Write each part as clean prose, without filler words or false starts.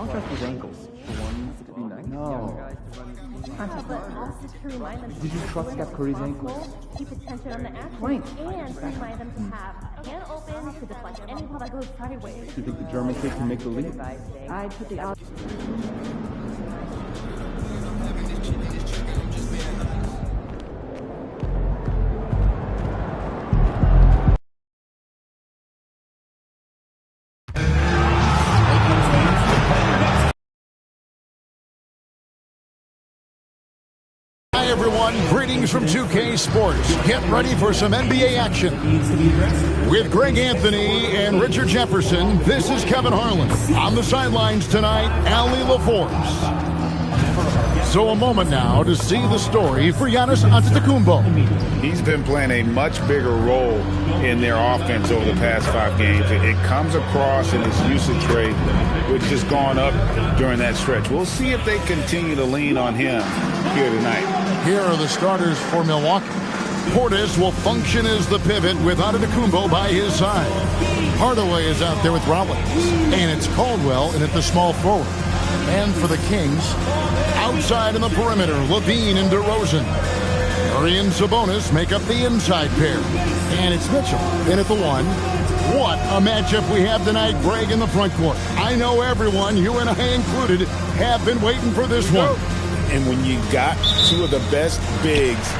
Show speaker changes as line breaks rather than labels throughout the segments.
don't trust his ankles. 169? No. Did you trust Steph Curry's ankles?
Keep attention on the action
Right.
and remind them to have a hand open to deflect any ball that goes sideways.
Do you think the German kid can make the leap?
I put the out.
Hi everyone, greetings from 2K Sports. Get ready for some NBA action. With Greg Anthony and Richard Jefferson, this is Kevin Harlan. On the sidelines tonight, Allie LaForce. So a moment now to see the story for Giannis Antetokounmpo.
He's been playing a much bigger role in their offense over the past 5 games. It comes across in his usage rate, which has gone up during that stretch. We'll see if they continue to lean on him here tonight.
Here are the starters for Milwaukee. Portis will function as the pivot with Antetokounmpo by his side. Hardaway is out there with Rollins. And it's Caldwell in at the small forward. And for the Kings, outside in the perimeter, Levine and DeRozan. Murray and Sabonis make up the inside pair. And it's Mitchell in at the 1. What a matchup we have tonight, Greg, in the front court. I know everyone, you and I included, have been waiting for this one.
And when you got two of the best bigs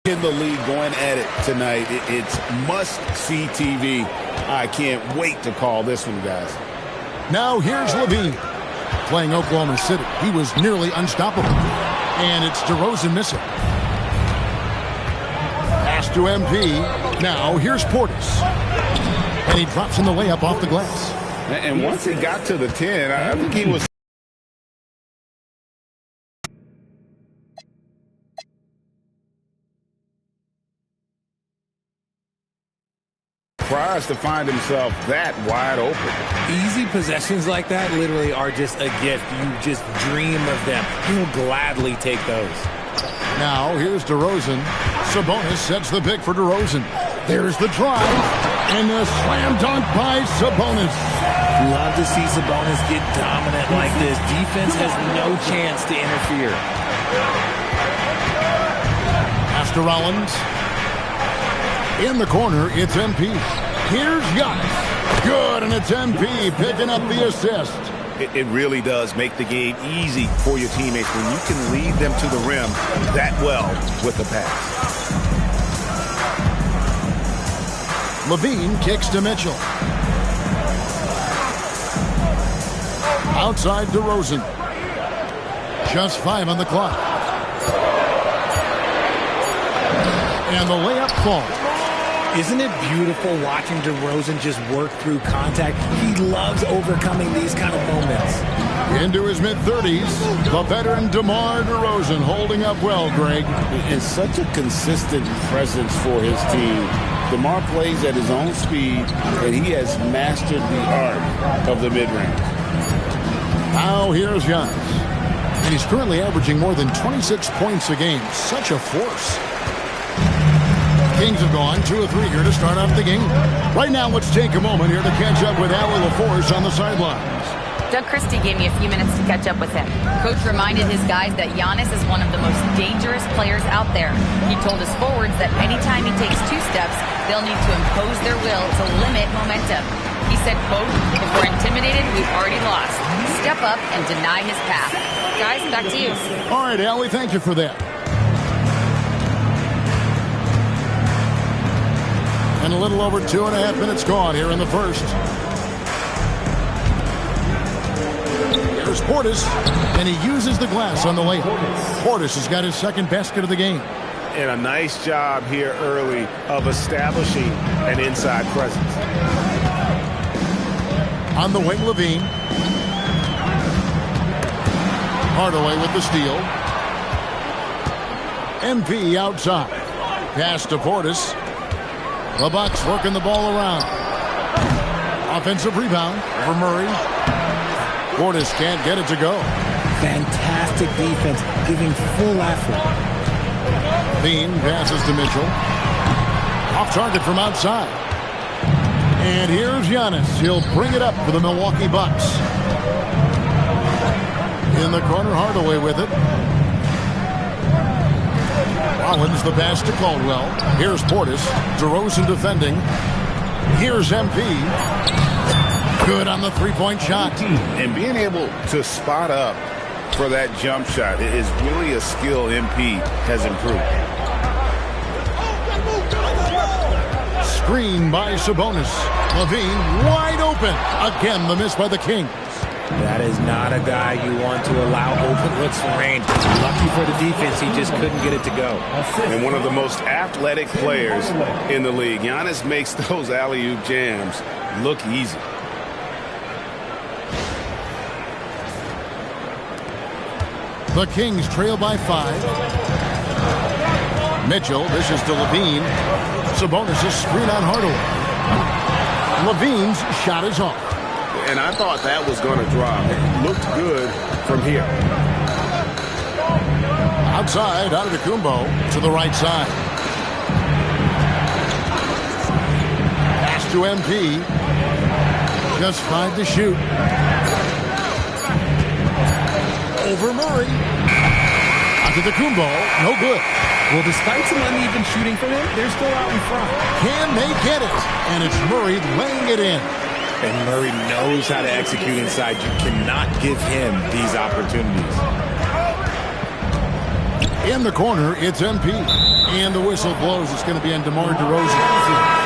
in the league going at it tonight, it's must-see TV. I can't wait to call this one, guys.
Now here's Levine playing Oklahoma City. He was nearly unstoppable. And it's DeRozan missing. Pass to MP. Now here's Portis. And he drops in the layup off the glass.
And once he got to the 10, I think he was surprised to find himself that wide open.
Easy possessions like that literally are just a gift. You just dream of them. He'll gladly take those.
Now here's DeRozan. Sabonis sets the pick for DeRozan. There's the drive. And the slam dunk by Sabonis.
Love to see Sabonis get dominant like this. Defense has no chance to interfere.
Pass to Rollins. In the corner, it's MP. Here's Giannis. Good, and it's MP picking up the assist.
It really does make the game easy for your teammates when you can lead them to the rim that well with the pass.
Levine kicks to Mitchell. Outside DeRozan. Just 5 on the clock. And the layup falls.
Isn't it beautiful watching DeRozan just work through contact? He loves overcoming these kind of moments.
Into his mid-30s, the veteran DeMar DeRozan holding up well, Greg.
It's such a consistent presence for his team. DeMar plays at his own speed, and he has mastered the art of the mid-range.
Now here's Giannis. And he's currently averaging more than 26 points a game. Such a force. Kings have gone 2 of 3 here to start off the game. Right now, let's take a moment here to catch up with Allie LaForce on the sidelines.
Doug Christie gave me a few minutes to catch up with him. Coach reminded his guys that Giannis is one of the most dangerous players out there. He told his forwards that anytime he takes 2 steps, they'll need to impose their will to limit momentum. He said, quote, "If we're intimidated, we've already lost. Step up and deny his path." Guys, back to you.
All right, Allie, thank you for that. And a little over 2.5 minutes gone here in the first. There's Portis, and he uses the glass on the layup. Portis has got his second basket of the game.
And a nice job here early of establishing an inside presence.
On the wing, Levine. Hardaway with the steal. MP outside. Pass to Portis. The Bucks working the ball around. Offensive rebound for Murray. Portis can't get it to go.
Fantastic defense, giving full effort.
Bean passes to Mitchell. Off target from outside. And here's Giannis. He'll bring it up for the Milwaukee Bucks. In the corner, Hardaway with it. Rollins the pass to Caldwell. Here's Portis. DeRozan defending. Here's MP. Good on the three-point shot.
And being able to spot up for that jump shot is really a skill MP has improved.
Screen by Sabonis. LaVine wide open. Again, the miss by the Kings.
That is not a guy you want to allow open looks for range. Lucky for the defense, he just couldn't get it to go.
And one of the most athletic players in the league. Giannis makes those alley-oop jams look easy.
The Kings trail by 5. Mitchell, this is to LaVine. Sabonis' screen on Hardaway. LaVine's shot is off.
And I thought that was going to drop. It looked good from here.
Outside, Antetokounmpo to the right side. Pass to MP. Just 5 to shoot. Over Murray. Antetokounmpo, no good.
Well, despite some uneven shooting from him, they're still out in front.
Can they get it? And it's Murray laying it in.
And Murray knows how to execute inside. You cannot give him these opportunities.
In the corner, it's MP. And the whistle blows. It's going to be on DeMar DeRozan.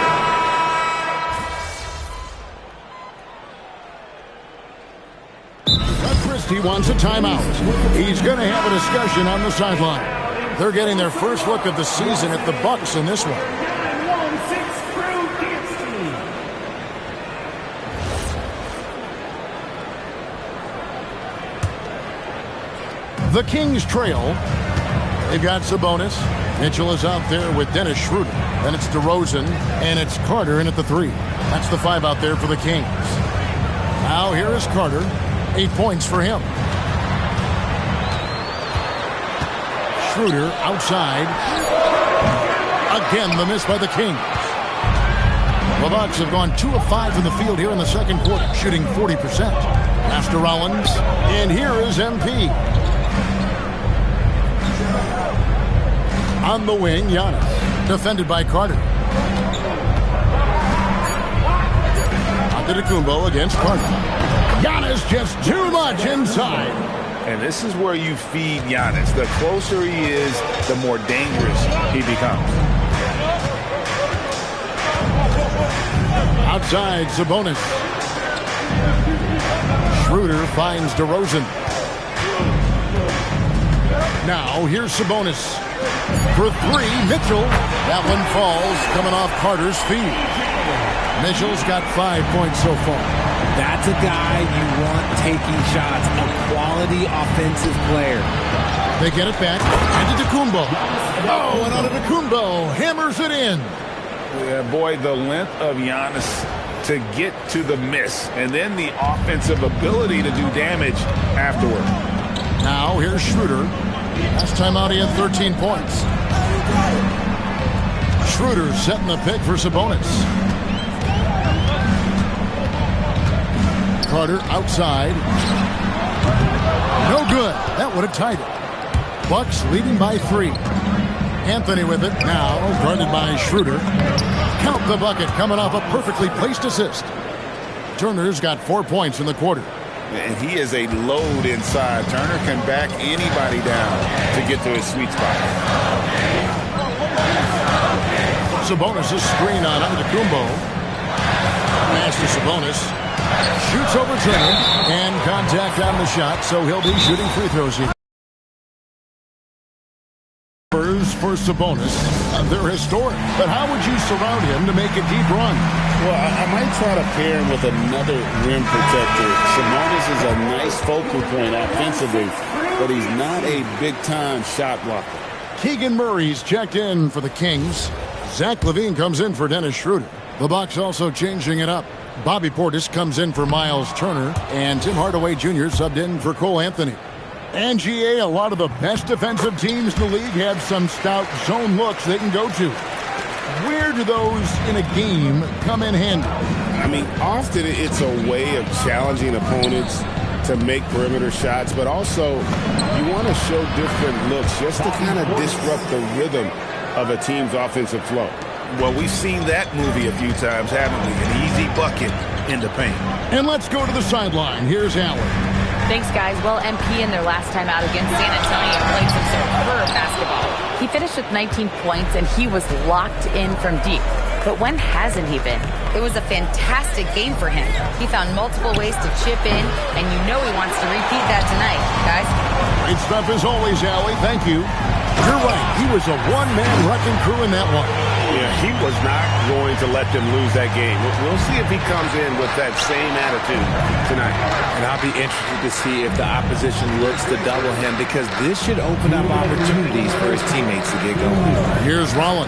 He wants a timeout. He's going to have a discussion on the sideline. They're getting their first look of the season at the Bucks in this one. The Kings trail. They've got Sabonis. Mitchell is out there with Dennis Schroeder. Then it's DeRozan, and it's Carter in at the 3. That's the 5 out there for the Kings. Now here is Carter. 8 points for him. Schroeder outside. Again, the miss by the Kings. The Bucks have gone 2 of 5 from the field here in the second quarter, shooting 40%. After Rollins, and here is MP. On the wing, Giannis, defended by Carter. Antetokounmpo against Carter. Giannis just too much inside.
And this is where you feed Giannis. The closer he is, the more dangerous he becomes.
Outside, Sabonis. Schroeder finds DeRozan. Now, here's Sabonis. For 3, Mitchell. That one falls, coming off Carter's feet. Mitchell's got 5 points so far.
That's a guy you want taking shots, a quality offensive player.
They get it back. Antetokounmpo. Oh, and Antetokounmpo hammers it in.
Yeah, boy, the length of Giannis to get to the miss, and then the offensive ability to do damage afterward.
Now, here's Schroeder. Last time out, he had 13 points. Schroeder setting the pick for Sabonis. Carter outside. No good. That would have tied it. Bucks leading by 3. Anthony with it now, guarded by Schroeder. Count the bucket, coming off a perfectly placed assist. Turner's got 4 points in the quarter.
And he is a load inside. Turner can back anybody down to get to his sweet spot.
Sabonis' screen on Antetokounmpo. Pass to Sabonis. Shoots over Turner. And contact on the shot, so he'll be shooting free throws here. For Sabonis, they're historic. But how would you surround him to make a deep run?
Well, I might try to pair him with another rim protector. Sabonis is a nice focal point offensively, but he's not a big-time shot blocker.
Keegan Murray's checked in for the Kings. Zach LaVine comes in for Dennis Schroeder. The Bucks also changing it up. Bobby Portis comes in for Miles Turner, and Tim Hardaway Jr. subbed in for Cole Anthony. And GA, a lot of the best defensive teams in the league have some stout zone looks they can go to. Where do those in a game come in handy?
I mean, often it's a way of challenging opponents to make perimeter shots, but also you want to show different looks just to kind of disrupt the rhythm of a team's offensive flow.
Well, we've seen that movie a few times, haven't we? An easy bucket in the paint.
And let's go to the sideline. Here's Allen.
Thanks, guys. Well, MP in their last time out against San Antonio played some superb basketball. He finished with 19 points, and he was locked in from deep. But when hasn't he been? It was a fantastic game for him. He found multiple ways to chip in, and you know he wants to repeat that tonight, guys.
Great stuff as always, Allie. Thank you. You're right. He was a one-man wrecking crew in that one.
Yeah, he was not going to let them lose that game. We'll see if he comes in with that same attitude tonight.
And I'll be interested to see if the opposition looks to double him, because this should open up opportunities for his teammates to get going.
Here's Rollins.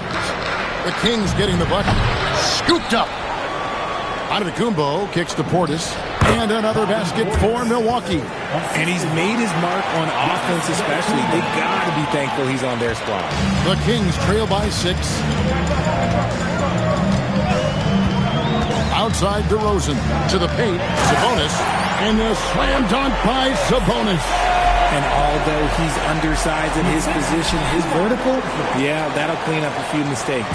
The Kings getting the bucket. Scooped up. Antetokounmpo kicks to Portis. And another basket for Milwaukee.
And he's made his mark on offense especially. They got to be thankful he's on their squad.
The Kings trail by 6. Outside DeRozan to the paint. Sabonis. And the slam dunk by Sabonis.
And although he's undersized in his position, his vertical, yeah, that'll clean up a few mistakes.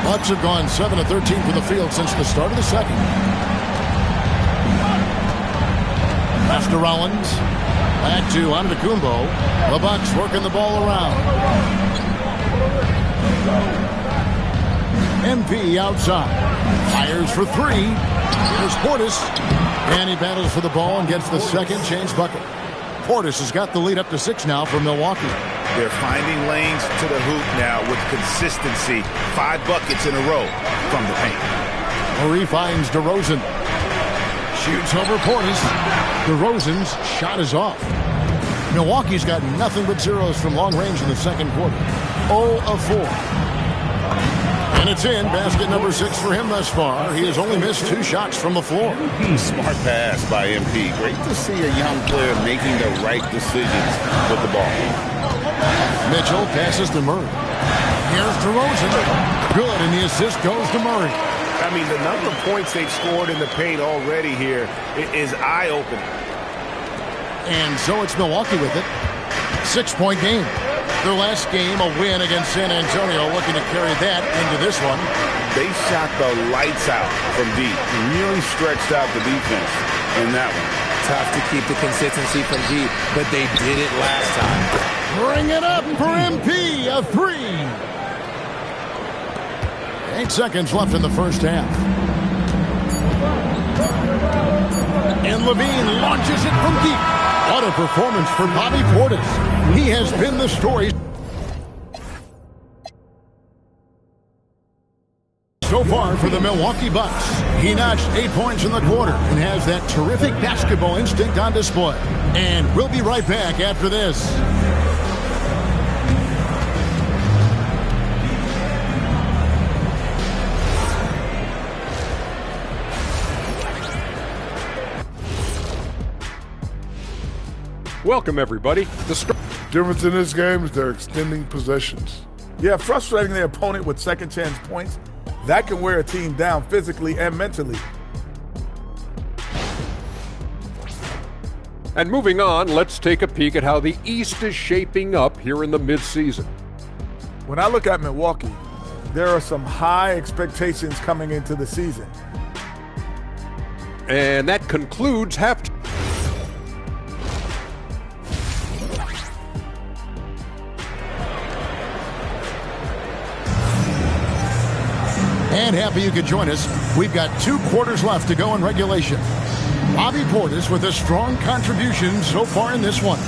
Bucks have gone 7 of 13 from the field since the start of the second. Pass to Rollins. Back to Antetokounmpo. The Bucks working the ball around. MP outside. Fires for 3. Here's Portis. And he battles for the ball and gets the second change bucket. Portis has got the lead up to 6 now for Milwaukee.
They're finding lanes to the hoop now with consistency. 5 buckets in a row from the paint.
Murray finds DeRozan. Shoots over Portis. DeRozan's shot is off. Milwaukee's got nothing but zeros from long range in the second quarter. 0 of 4. And it's in. Basket number 6 for him thus far. He has only missed 2 shots from the floor.
Smart pass by MP. Great to see a young player making the right decisions with the ball.
Mitchell passes to Murray. Here's DeRozan. Good, and the assist goes to Murray.
I mean, the number of points they've scored in the paint already here is eye-opening.
And so it's Milwaukee with it. 6-point game. Their last game, a win against San Antonio, looking to carry that into this one.
They shot the lights out from deep. Really stretched out the defense in that one.
Tough to keep the consistency from deep, but they did it last time.
Bring it up for MP, a 3. 8 seconds left in the first half. And Levine launches it from deep. What a performance for Bobby Portis. He has been the story so far for the Milwaukee Bucks. He notched 8 points in the quarter and has that terrific basketball instinct on display. And we'll be right back after this.
Welcome, everybody.
The difference in this game is they're extending possessions.
Yeah, frustrating the opponent with second chance points. That can wear a team down physically and mentally.
And moving on, let's take a peek at how the East is shaping up here in the midseason.
When I look at Milwaukee, there are some high expectations coming into the season.
And that concludes halftime.
And happy you could join us. We've got 2 quarters left to go in regulation. Bobby Portis with a strong contribution so far in this one.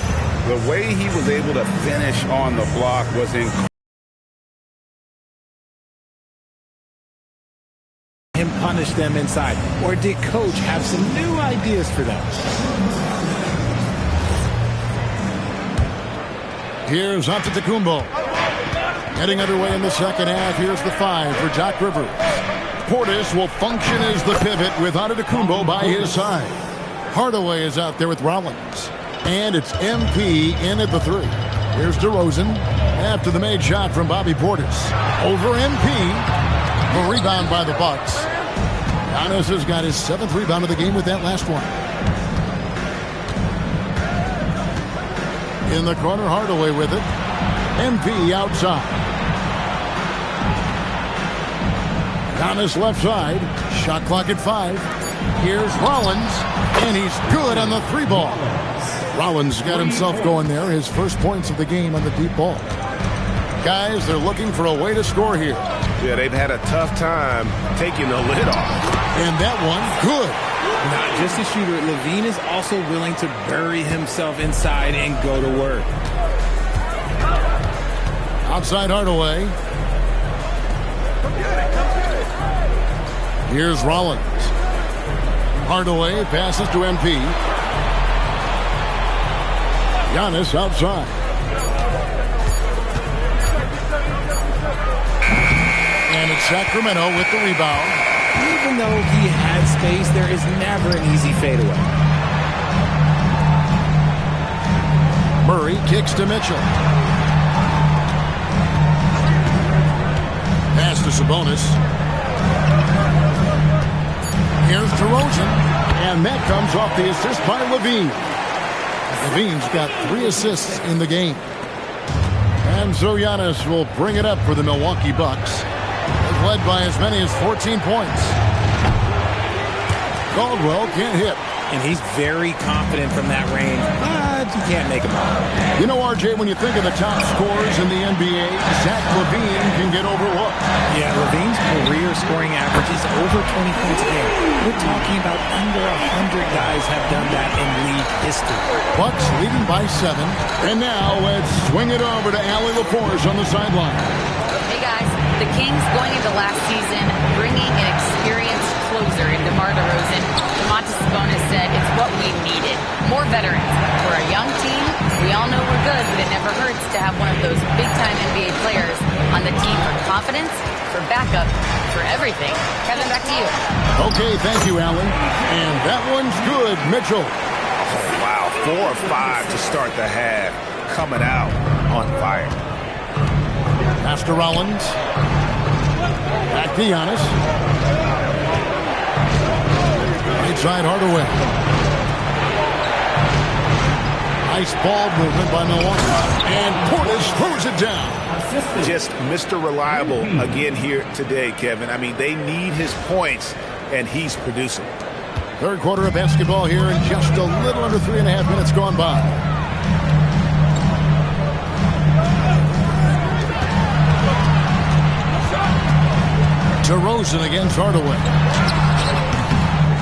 The way he was able to finish on the block was incredible.
Him punish them inside, or did coach have some new ideas for them?
Here's Antetokounmpo. Heading underway in the second half. Here's the 5 for Doc Rivers. Portis will function as the pivot with Antetokounmpo by his side. Hardaway is out there with Rollins. And it's MP in at the 3. Here's DeRozan after the made shot from Bobby Portis. Over MP. The rebound by the Bucks. Giannis has got his 7th rebound of the game with that last one. In the corner, Hardaway with it. MP outside. Giannis left side. Shot clock at 5. Here's Rollins. And he's good on the 3 ball. Rollins got himself going there. His first points of the game on the deep ball. Guys, they're looking for a way to score here.
Yeah, they've had a tough time taking the lid off.
And that one, good.
Not just a shooter, Levine is also willing to bury himself inside and go to work.
Outside Hardaway. Here's Rollins. Hardaway passes to MP. Giannis outside. And it's Sacramento with the rebound.
Even though he had space, there is never an easy fadeaway.
Murray kicks to Mitchell. Pass to Sabonis. Here's DeRozan. And that comes off the assist by Levine. Levine's got 3 assists in the game. And so Giannis will bring it up for the Milwaukee Bucks. They've led by as many as 14 points. Caldwell can't hit.
And he's very confident from that range, but you can't make him out.
You know, RJ, when you think of the top scorers in the NBA, Zach LaVine can get overlooked.
Yeah, LaVine's career scoring average is over 20 points a game. We're talking about under 100 guys have done that in league history.
Bucks leading by 7. And now let's swing it over to Allie LaForge on the sideline.
Hey, guys. The Kings going into last season bringing an experienced closer in DeMar DeRozan. Domantas Sabonis said it's what we needed. More veterans. For a young team, we all know we're good, but it never hurts to have one of those big-time NBA players on the team for confidence, for backup, for everything. Kevin, back to you.
Okay, thank you, Allen. And that one's good, Mitchell.
Oh, wow, 4 or 5 to start the half. Coming out on fire.
Pass to Rollins. Back to Giannis. Right side Hardaway. Nice ball movement by Milwaukee. And Portis throws it down.
Just Mr. Reliable again here today, Kevin. I mean, they need his points, and he's producing.
Third quarter of basketball here, and just a little under 3.5 minutes gone by. DeRozan against Hardaway.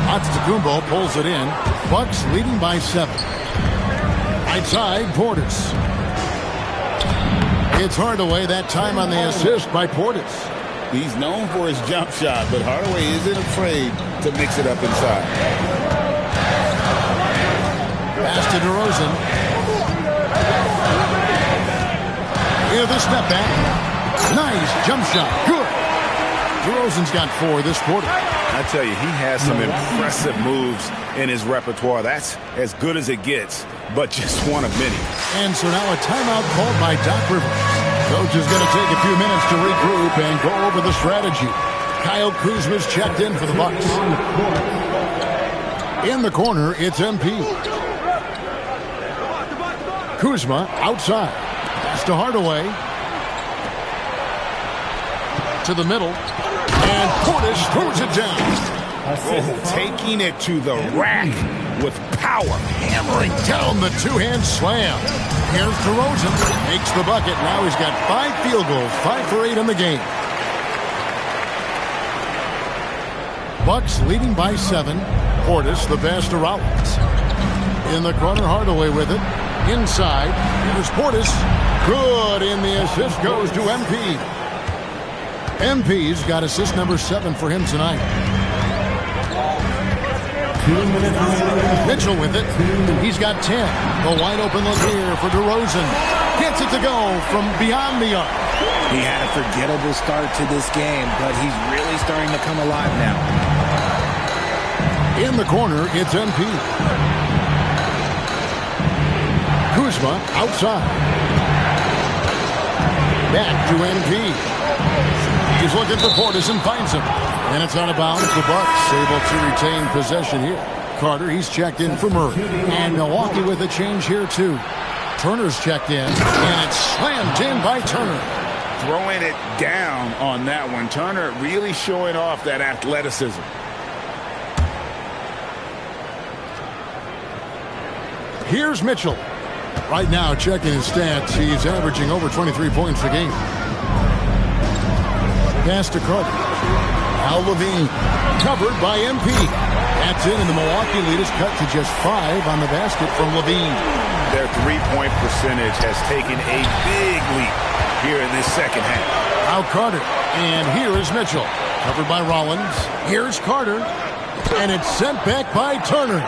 Antetokounmpo pulls it in. Bucks leading by 7. Right side, Portis. It's Hardaway, that time on the assist by Portis.
He's known for his jump shot, but Hardaway isn't afraid to mix it up inside.
Pass to DeRozan. Here, the step back. Nice jump shot. Good. DeRozan's got 4 this quarter.
I tell you, he has some impressive moves in his repertoire. That's as good as it gets, but just one of many.
And so now a timeout called by Doc Rivers. Coach is going to take a few minutes to regroup and go over the strategy. Kyle Kuzma's checked in for the Bucks. In the corner, it's MP. Kuzma outside. Pass to Hardaway. To the middle. And Portis throws it down.
Taking it to the rack with power.
Hammering down the two-hand slam. Here's DeRozan. Makes the bucket. Now he's got 5 field goals. 5 for 8 in the game. Bucks leading by 7. Portis the pass to Rollins. In the corner, Hardaway with it. Inside. Here's Portis. Good. In the assist goes to MP. MP's got assist number 7 for him tonight. Mitchell with it. He's got 10. The wide open look here for DeRozan. Gets it to go from beyond the arc.
He had a forgettable start to this game, but he's really starting to come alive now.
In the corner, it's MP. Kuzma outside. Back to MP. He's looking for Portis and finds him. And it's out of bounds. The Bucks able to retain possession here. Carter, he's checked in for Murray. And Milwaukee with a change here, too. Turner's checked in, and it's slammed in by Turner.
Throwing it down on that one. Turner really showing off that athleticism.
Here's Mitchell. Right now, checking his stats, he's averaging over 23 points a game. Pass to Carter. Al Levine, covered by MP. That's in, and the Milwaukee lead is cut to just 5 on the basket from Levine.
Their three-point percentage has taken a big leap here in this second half.
Out Carter, and here is Mitchell. Covered by Rollins. Here's Carter, and it's sent back by Turner.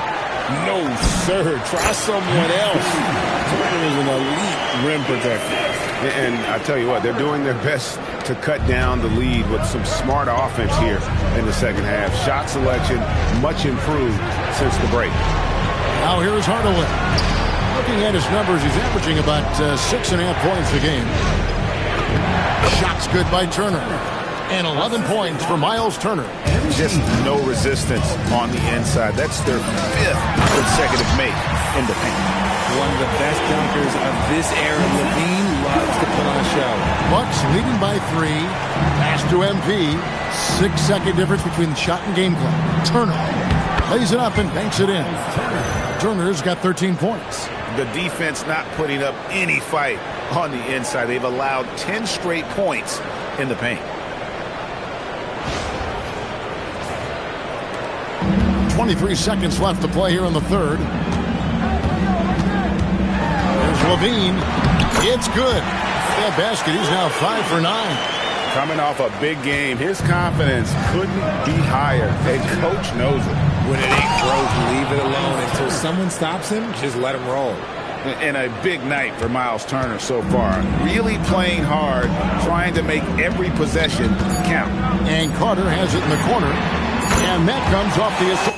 No, sir. Try someone else. Turner is an elite rim protector.
And I tell you what, they're doing their best to cut down the lead with some smart offense here in the second half. Shot selection much improved since the break.
Now here's Hardaway. Looking at his numbers, he's averaging about 6.5 points a game. Shots good by Turner. And 11 points for Miles Turner.
Just no resistance on the inside. That's their 5th consecutive make in the paint.
One of the best dunkers of this era. Levine loves to put on a show.
Bucks leading by 3. Pass to MP. 6-second difference between the shot and game clock. Turner lays it up and banks it in. Turner's got 13 points.
The defense not putting up any fight on the inside. They've allowed 10 straight points in the paint.
23 seconds left to play here in the third. There's Levine. It's good. That basket, he's now 5 for 9.
Coming off a big game, his confidence couldn't be higher. And coach knows it.
When it ain't broke, leave it alone. Until someone stops him, just let him roll.
And a big night for Miles Turner so far. Really playing hard, trying to make every possession count.
And Carter has it in the corner. And that comes off the assist.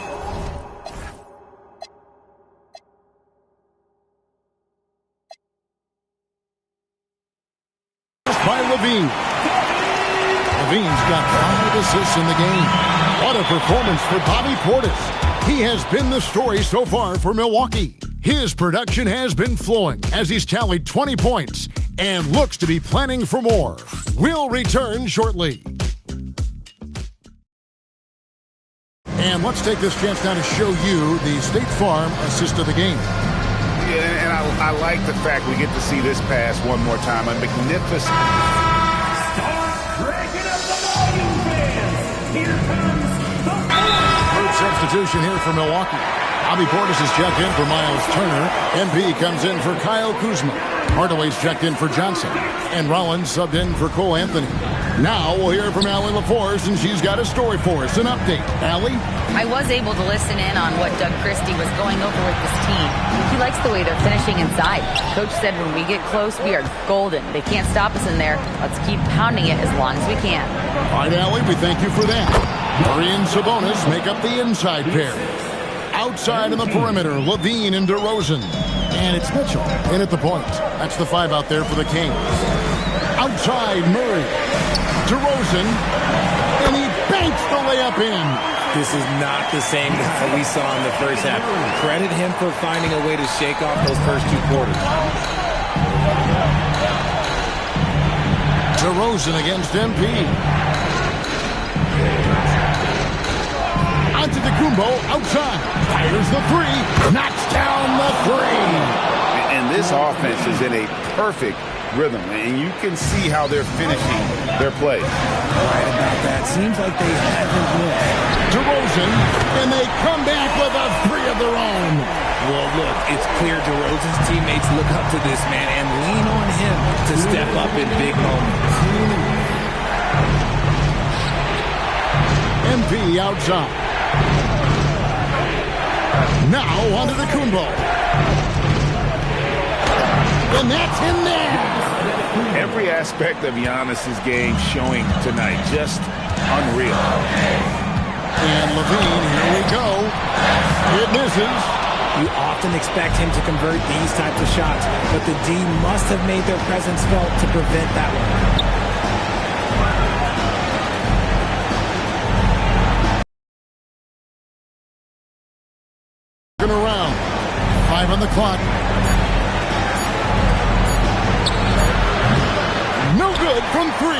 By Levine. Levine's got 5 assists in the game. What a performance for Bobby Portis. He has been the story so far for Milwaukee. His production has been flowing as he's tallied 20 points and looks to be planning for more. We'll return shortly. And let's take this chance now to show you the State Farm assist of the game.
Yeah, and I like the fact we get to see this pass one more time. A magnificent.
Start breaking up the volume, fans. Here comes the
third substitution here for Milwaukee. Bobby Portis is checked in for Miles Turner. MP comes in for Kyle Kuzma. Hardaway's checked in for Johnson. And Rollins subbed in for Cole Anthony. Now we'll hear from Allie LaForce, and she's got a story for us. An update. Allie?
I was able to listen in on what Doug Christie was going over with this team. He likes the way they're finishing inside. Coach said when we get close, we are golden. They can't stop us in there. Let's keep pounding it as long as we can.
All right, Allie, we thank you for that. Murray and Sabonis make up the inside pair. Outside in the perimeter, Levine and DeRozan. And it's Mitchell in at the point. That's the 5 out there for the Kings. Outside, Murray. DeRozan. And he banks the layup in.
This is not the same that we saw in the first half. Credit him for finding a way to shake off those first 2 quarters.
DeRozan against MP. Antetokounmpo outside. Fires the 3. Knocks down the 3.
And this offense is in a perfect rhythm, and you can see how they're finishing their play.
Right about that. Seems like they haven't missed.
DeRozan, and they come back with a 3 of their own.
Well, look, it's clear DeRozan's teammates look up to this man and lean on him to step up in big moments.
MP outside. Now Antetokounmpo. And that's in there.
Every aspect of Giannis's game showing tonight. Just unreal.
And Levine, here we go. It misses.
You often expect him to convert these types of shots, but the D must have made their presence felt to prevent that one.
Around. 5 on the clock. No good from 3.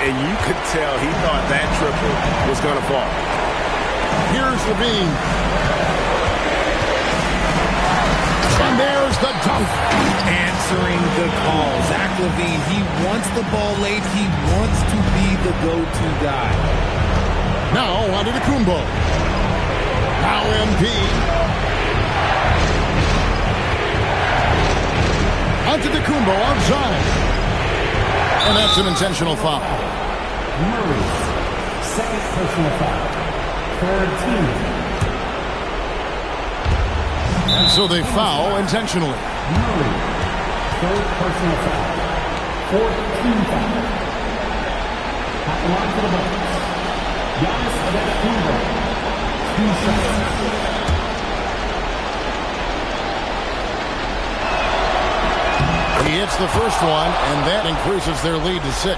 And you could tell he thought that triple was going to fall.
Here's Levine. And there's the dunk.
Answering the call. Zach LaVine, he wants the ball late. He wants to be the go-to guy.
Now Antetokounmpo. Now MP. Antetokounmpo outside. And that's an intentional foul.
Murray's second personal foul. Third team.
And so they foul intentionally.
Murray, third personal foul. Fourth team foul. At the line for the Bucks. Giannis Antetokounmpo. 2 shots.
He hits the first one, and that increases their lead to 6.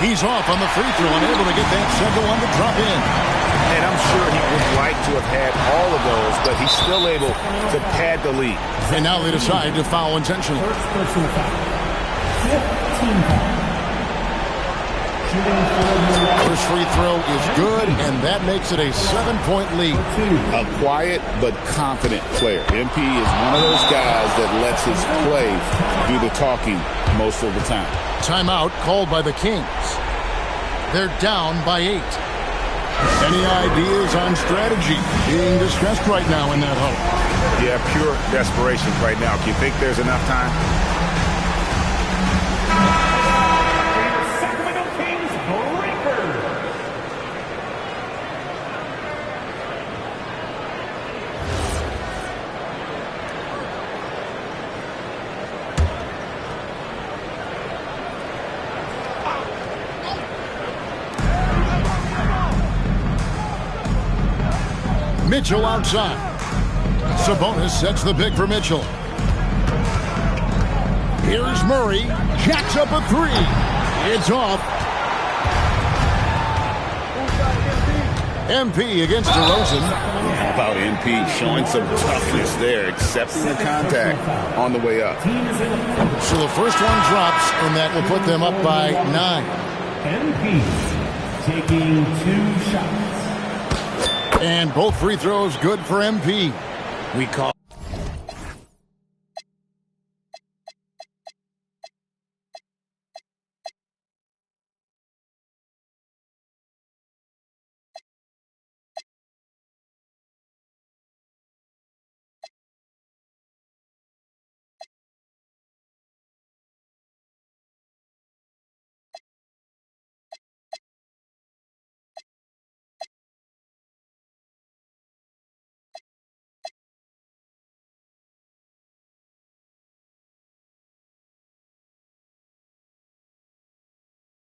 He's off on the free throw and able to get that second one to drop in.
And I'm sure he would like to have had all of those, but he's still able to pad the lead.
And now they decide to foul intentionally.
First personal foul. Fifth team foul.
First free throw is good, and that makes it a 7-point lead.
A quiet but confident player. MP is one of those guys that lets his play do the talking most of the time.
Timeout called by the Kings. They're down by 8. Any ideas on strategy being discussed right now in that huddle?
Yeah, pure desperation right now. Do you think there's enough time?
Mitchell outside. Sabonis sets the pick for Mitchell. Here's Murray. Jacks up a 3. It's off. MP against DeRozan.
How about MP showing some toughness there, accepting the contact on the way up.
So the first one drops, and that will put them up by 9.
MP taking 2 shots.
And both free throws good for MP.
We call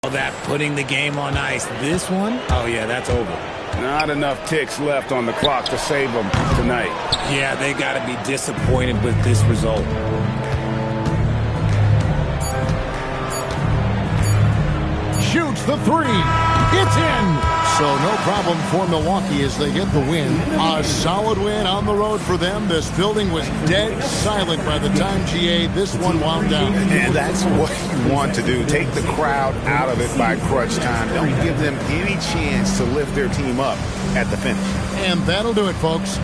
that putting the game on ice. This one, oh yeah, that's over.
Not enough ticks left on the clock to save them tonight.
Yeah, they got to be disappointed with this result.
Shoots the 3. It's in. So no problem for Milwaukee as they get the win. A solid win on the road for them. This building was dead silent by the time, GA, this one wound down.
And that's what you want to do. Take the crowd out of it by crunch time. Don't give them any chance to lift their team up at the finish.
And that'll do it, folks.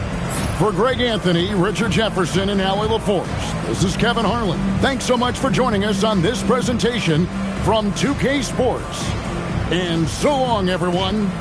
For Greg Anthony, Richard Jefferson, and Allie LaForce, this is Kevin Harlan. Thanks so much for joining us on this presentation from 2K Sports. And so long, everyone.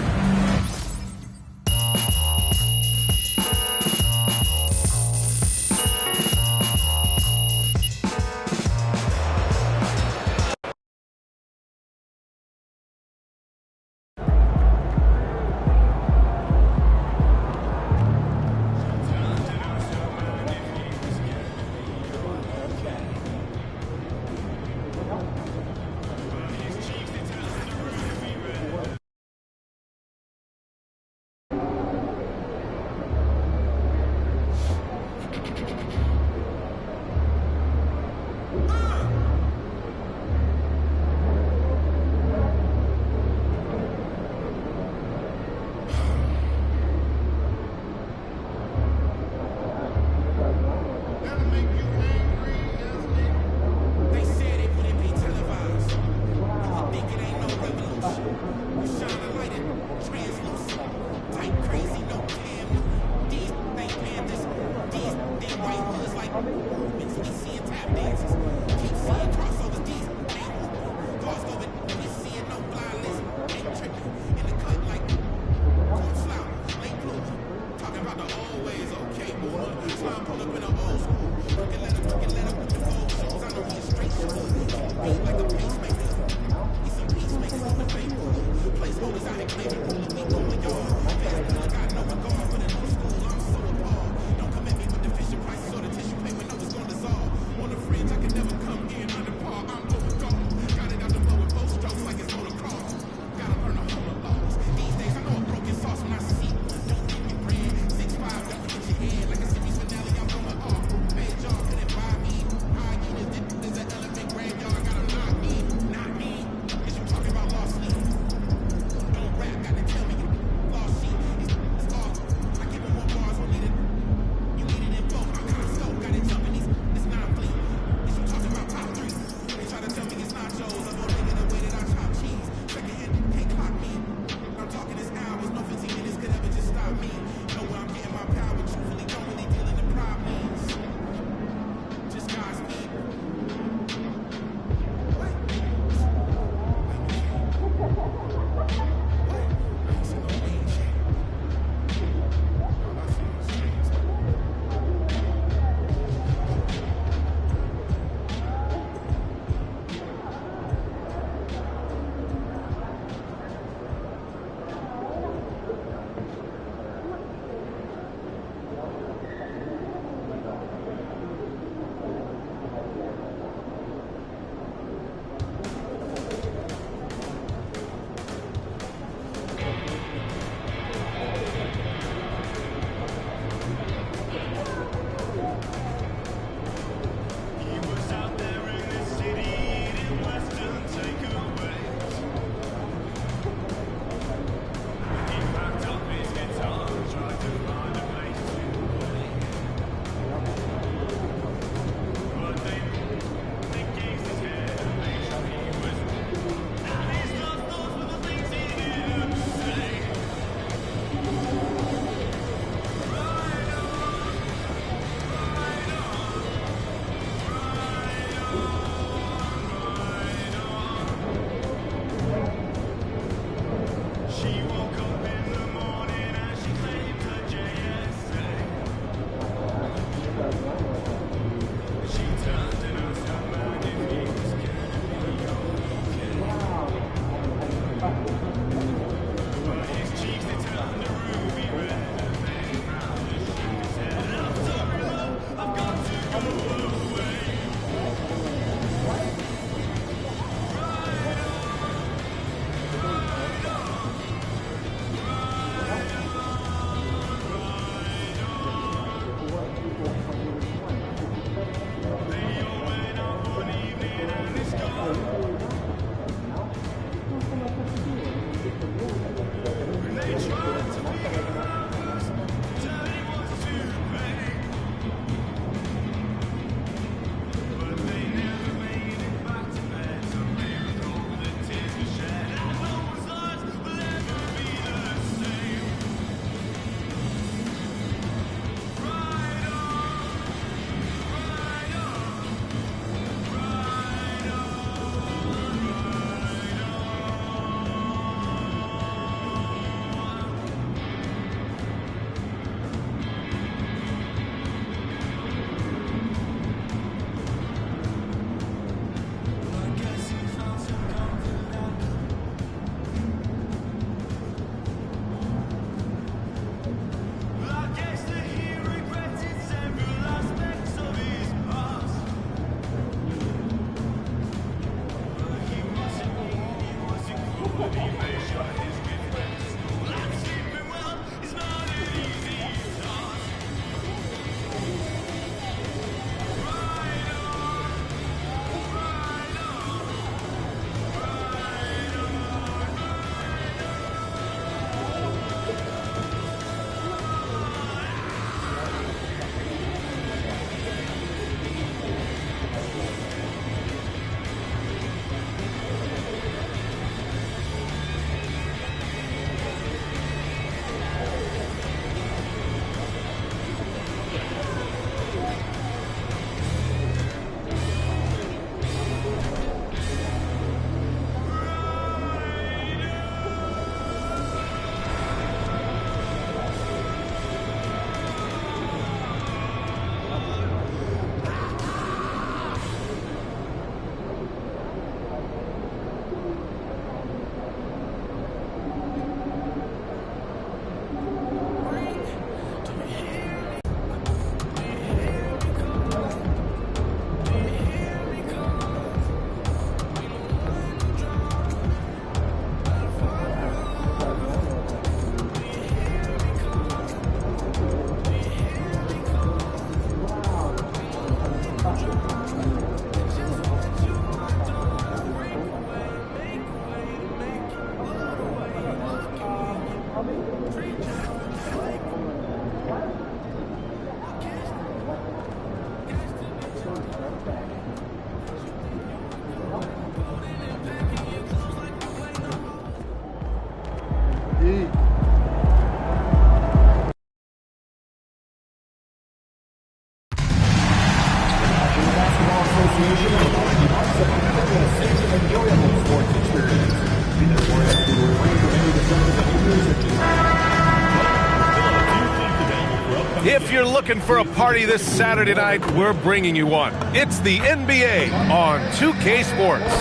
If you're looking for a party this Saturday night, we're bringing you one. It's the NBA on 2K Sports.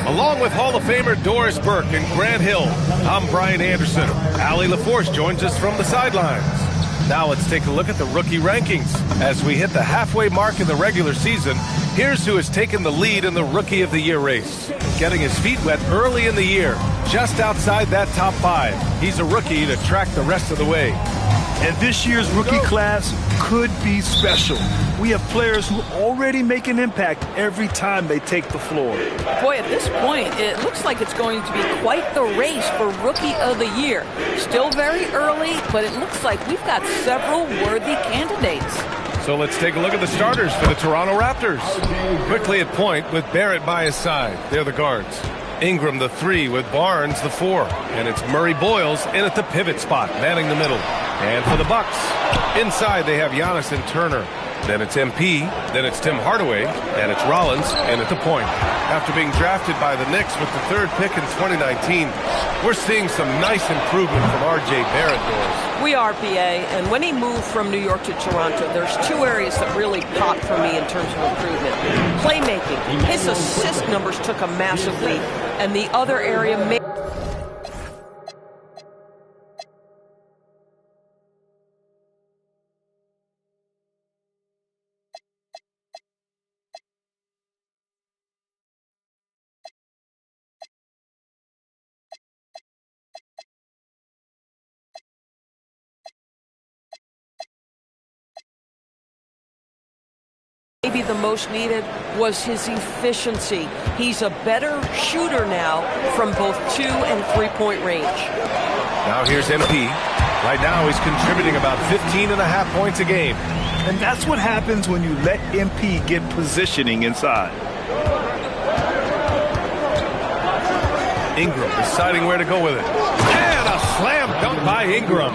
Along with Hall of Famer Doris Burke and Grant Hill, I'm Brian Anderson. Allie LaForce joins us from the sidelines. Now let's take a look at the rookie rankings. As we hit the halfway mark in the regular season, here's who has taken the lead in the Rookie of the Year race. Getting his feet wet early in the year, just outside that top 5. He's a rookie to track the rest of the way.
And this year's rookie class could be special. We have players who already make an impact every time they take the floor.
Boy, at this point, it looks like it's going to be quite the race for Rookie of the Year. Still very early, but it looks like we've got several worthy candidates.
So let's take a look at the starters for the Toronto Raptors. Quickly at point with Barrett by his side. They're the guards. Ingram the 3 with Barnes the 4. And it's Murray Boyles in at the pivot spot, manning the middle. And for the Bucks, inside they have Giannis and Turner. Then it's MP, then it's Tim Hardaway, and it's Rollins in at the point. After being drafted by the Knicks with the 3rd pick in 2019, we're seeing some nice improvement from R.J. Barrett, Doris.
We are, PA, and when he moved from New York to Toronto, there's 2 areas that really popped for me in terms of improvement. Playmaking. His assist numbers took a massive leap, and the other area may... Maybe the most needed was his efficiency. He's a better shooter now from both 2- and 3-point range.
Now here's MP. Right now he's contributing about 15.5 points a game.
And that's what happens when you let MP get positioning inside.
Ingram deciding where to go with it. And a slam dunk by Ingram.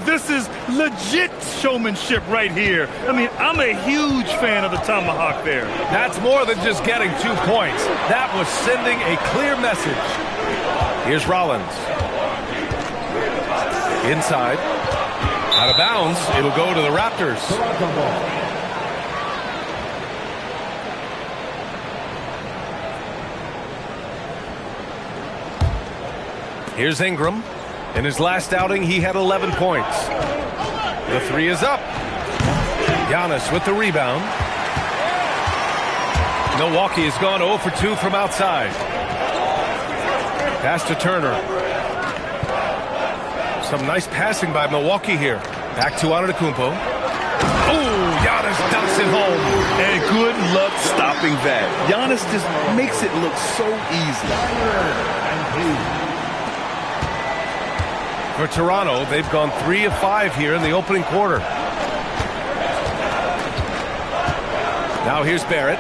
This is legit showmanship right here. I mean, I'm a huge fan of the tomahawk there.
That's more than just getting 2 points. That was sending a clear message. Here's Rollins. Inside. Out of bounds. It'll go to the Raptors. Here's Ingram. In his last outing, he had 11 points. The 3 is up. Giannis with the rebound. Milwaukee has gone 0 for 2 from outside. Pass to Turner. Some nice passing by Milwaukee here. Back to Antetokounmpo. Oh, Giannis dunks it home.
And good luck stopping that. Giannis just makes it look so easy.
For Toronto, they've gone 3 of 5 here in the opening quarter. Now here's Barrett.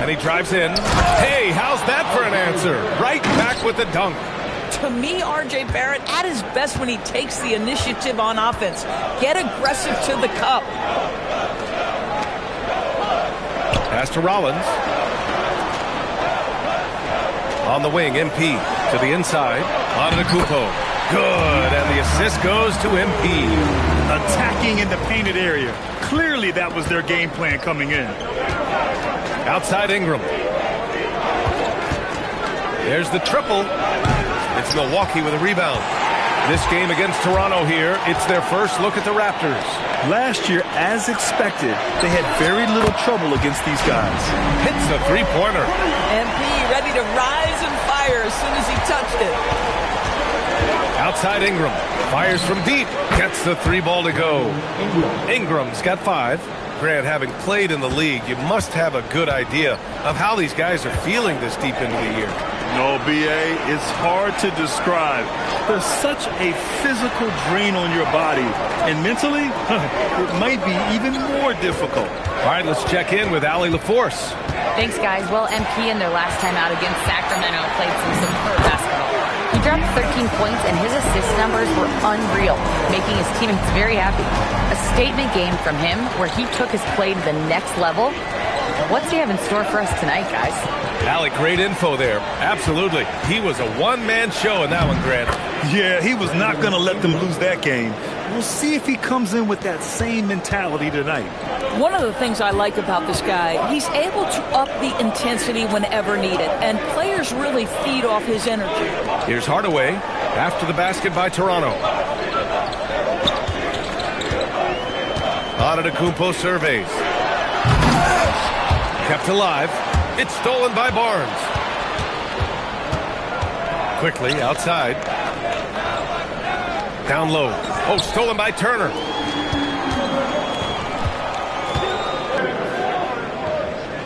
And he drives in. Hey, how's that for an answer? Right back with the dunk.
To me, R.J. Barrett at his best when he takes the initiative on offense. Get aggressive to the cup.
Pass to Rollins. On the wing, MP to the inside. Antetokounmpo. Good, and the assist goes to MP.
Attacking in the painted area. Clearly that was their game plan coming in.
Outside Ingram. There's the triple. It's Milwaukee with a rebound. This game against Toronto here, it's their first look at the Raptors.
Last year, as expected, they had very little trouble against these guys.
Hits a 3-pointer.
MP ready to rise and fire as soon as he touched it.
Outside Ingram. Fires from deep. Gets the 3-ball to go. Ingram's got 5. Grant, having played in the league, you must have a good idea of how these guys are feeling this deep into the year.
No, B.A., it's hard to describe. There's such a physical drain on your body. And mentally, it might be even more difficult.
All right, let's check in with Allie LaForce.
Thanks, guys. Well, MP in their last time out against Sacramento played some superb basketball. He dropped 13 points, and his assist numbers were unreal, making his teammates very happy. A statement game from him where he took his play to the next level. What's he have in store for us tonight, guys?
Alec, great info there. Absolutely. He was a one-man show in that one, Grant.
Yeah, he was not going to let them lose that game. We'll see if he comes in with that same mentality tonight.
One of the things I like about this guy, he's able to up the intensity whenever needed, and players really feed off his energy.
Here's Hardaway after the basket by Toronto. Antetokounmpo surveys. Kept alive. It's stolen by Barnes. Quickly outside. Down low. Oh, stolen by Turner.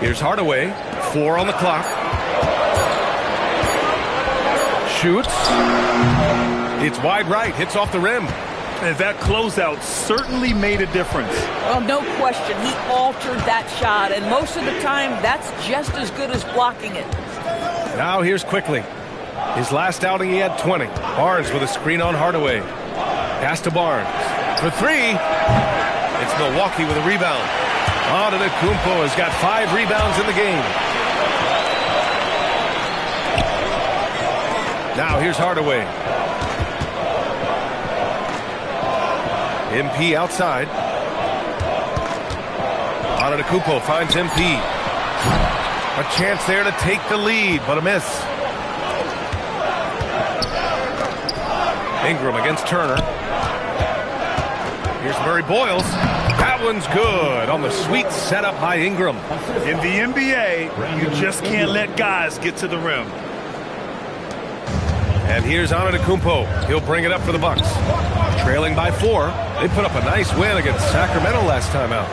Here's Hardaway. 4 on the clock. Shoots. It's wide right. Hits off the rim.
And that closeout certainly made a difference.
Well, no question. He altered that shot, and most of the time, that's just as good as blocking it.
Now here's Quickly. His last outing, he had 20. Barnes with a screen on Hardaway. Pass to Barnes. For 3. It's Milwaukee with a rebound. Antetokounmpo has got 5 rebounds in the game. Now here's Hardaway. MP outside. Antetokounmpo finds MP. A chance there to take the lead, but a miss. Ingram against Turner. Here's Murray Boyles. That one's good on the sweet setup by Ingram.
In the NBA, you just can't let guys get to the rim.
And here's Antetokounmpo. He'll bring it up for the Bucks. Trailing by 4. They put up a nice win against Sacramento last time out.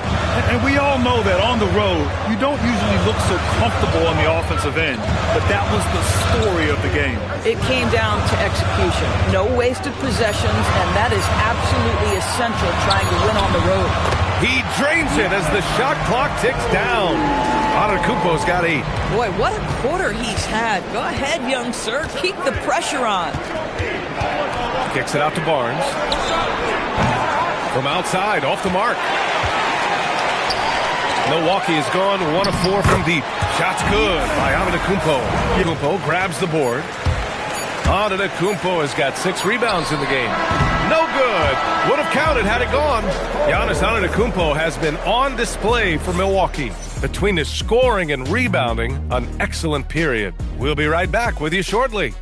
And we all know that on the road, you don't usually look so comfortable on the offensive end. But that was the story of the game.
It came down to execution. No wasted possessions, and that is absolutely essential trying to win on the road.
He drains it as the shot clock ticks down. Antetokounmpo's got 8.
Boy, what a quarter he's had. Go ahead, young sir. Keep the pressure on.
Kicks it out to Barnes. From outside, off the mark. Milwaukee has gone 1 of 4 from deep. Shot's good by Antetokounmpo. Antetokounmpo grabs the board. Antetokounmpo has got 6 rebounds in the game. No good. Would have counted had it gone. Giannis Antetokounmpo has been on display for Milwaukee. Between his scoring and rebounding, an excellent period. We'll be right back with you shortly.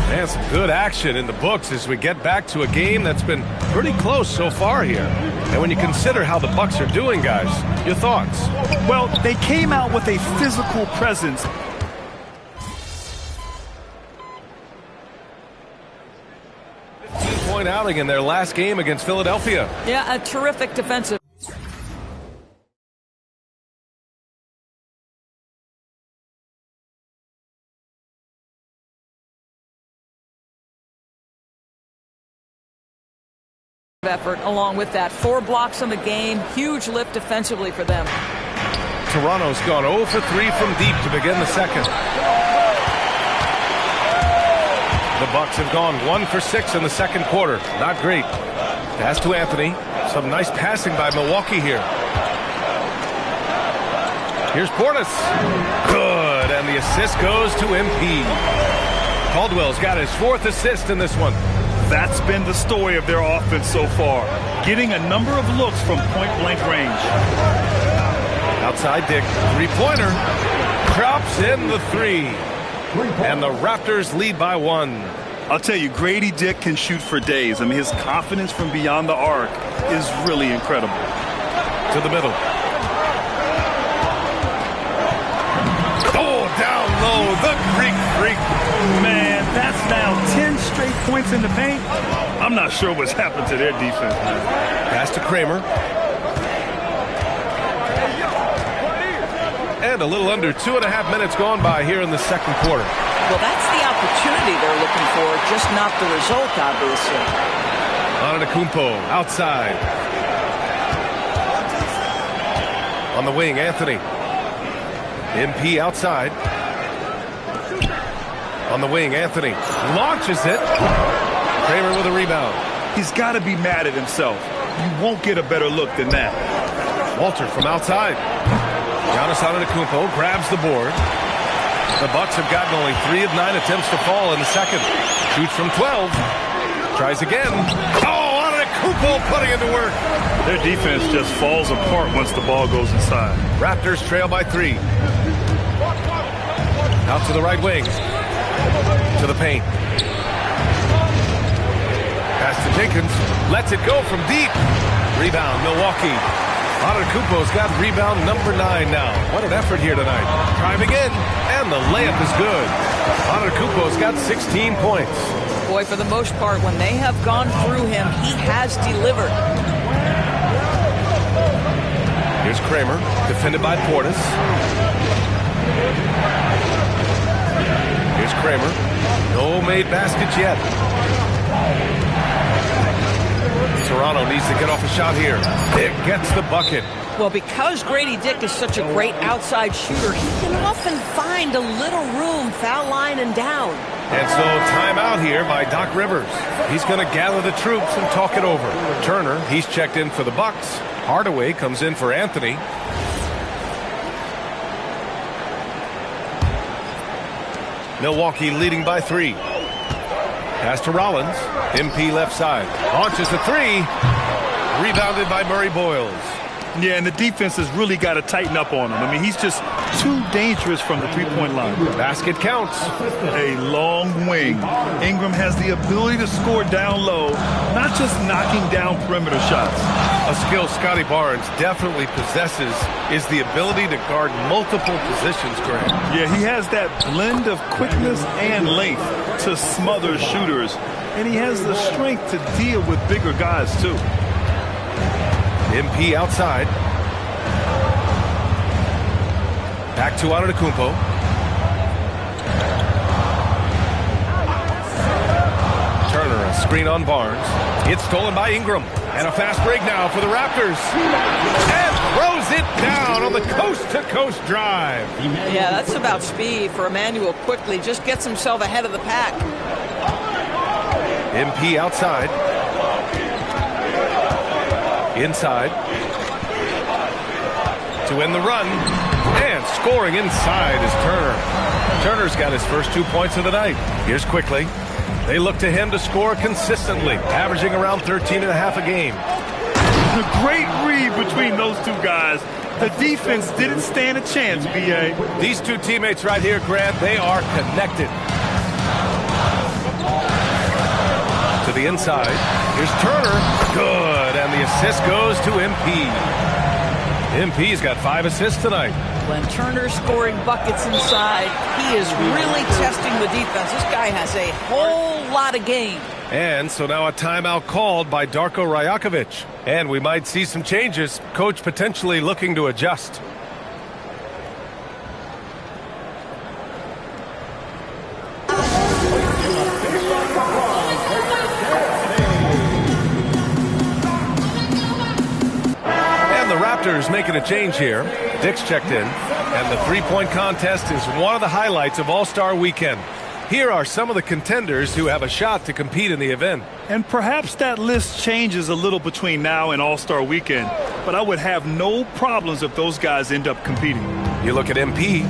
Man, some good action in the books as we get back to a game that's been pretty close so far here. And when you consider how the Bucks are doing, guys, your thoughts?
Well, they came out with a physical presence.
Point outing in their last game against Philadelphia.
Yeah, a terrific defensive effort. Along with that, 4 blocks on the game, huge lift defensively for them.
Toronto's gone 0 for 3 from deep to begin the second. The Bucks have gone 1 for 6 in the second quarter. Not great. Pass to Anthony. Some nice passing by Milwaukee here. Here's Portis. Good, and the assist goes to MP. Caldwell's got his 4th assist in this one.
That's been the story of their offense so far. Getting a number of looks from point-blank range.
Outside Dick. 3-pointer. Drops in the 3. And the Raptors lead by 1.
I'll tell you, Grady Dick can shoot for days. I mean, his confidence from beyond the arc is really incredible.
To the middle. Oh, down low. The Greek Freak.
Man, that's now 10 straight points in the paint. I'm not sure what's happened to their defense.
Pass to Kramer. And a little under 2.5 minutes gone by here in the second quarter.
Well, that's the opportunity they're looking for, just not the result, obviously.
Antetokounmpo outside. On the wing, Anthony. MP outside. On the wing, Anthony launches it. Kramer with a rebound.
He's got to be mad at himself. You won't get a better look than that.
Walter from outside. Giannis Antetokounmpo grabs the board. The Bucks have gotten only 3 of 9 attempts to fall in the second. Shoots from 12. Tries again. Oh, Antetokounmpo putting it to work.
Their defense just falls apart once the ball goes inside.
Raptors trail by 3. Out to the right wing. To the paint. Pass to Jenkins. Lets it go from deep. Rebound, Milwaukee. Antetokounmpo's got rebound number 9 now. What an effort here tonight. Driving in, and the layup is good. Antetokounmpo's got 16 points.
Boy, for the most part, when they have gone through him, he has delivered.
Here's Kramer, defended by Portis. Here's Kramer. No made baskets yet. Toronto needs to get off a shot here. Dick gets the bucket.
Well, because Grady Dick is such a great outside shooter, he can often find a little room, foul line and down.
And so timeout here by Doc Rivers. He's going to gather the troops and talk it over. Turner, he's checked in for the Bucks. Hardaway comes in for Anthony. Milwaukee leading by 3. Pass to Rollins. MP left side. Launches the 3. Rebounded by Murray Boyles.
Yeah, and the defense has really got to tighten up on him. I mean, he's just too dangerous from the three-point line.
Basket counts.
A long wing. Ingram has the ability to score down low, not just knocking down perimeter shots.
A skill Scotty Barnes definitely possesses is the ability to guard multiple positions, Grant.
Yeah, he has that blend of quickness and length to smother shooters, and he has the strength to deal with bigger guys, too.
MP outside. Back to Antetokounmpo. Turner, a screen on Barnes. It's stolen by Ingram. And a fast break now for the Raptors. And throws it down on the coast-to-coast drive.
Yeah, that's about speed for Emmanuel quickly. Just gets himself ahead of the pack.
MP outside. Inside. To win the run. And scoring inside is Turner. Turner's got his first 2 points of the night. Here's Quickly. They look to him to score consistently, averaging around 13.5 a game.
A great read between those two guys. The defense didn't stand a chance, B.A.
These two teammates right here, Grant, they are connected. To the inside. Here's Turner. Good. And the assist goes to MP. MP's got 5 assists tonight.
When Turner's scoring buckets inside, he is really testing the defense. This guy has a whole lot of game.
And so now a timeout called by Darko Rajakovic. And we might see some changes. Coach potentially looking to adjust. Raptors making a change here. Dick's checked in, and the three-point contest is one of the highlights of All-Star Weekend. Here are some of the contenders who have a shot to compete in the event.
And perhaps that list changes a little between now and All-Star Weekend, but I would have no problems if those guys end up competing.
You look at MP.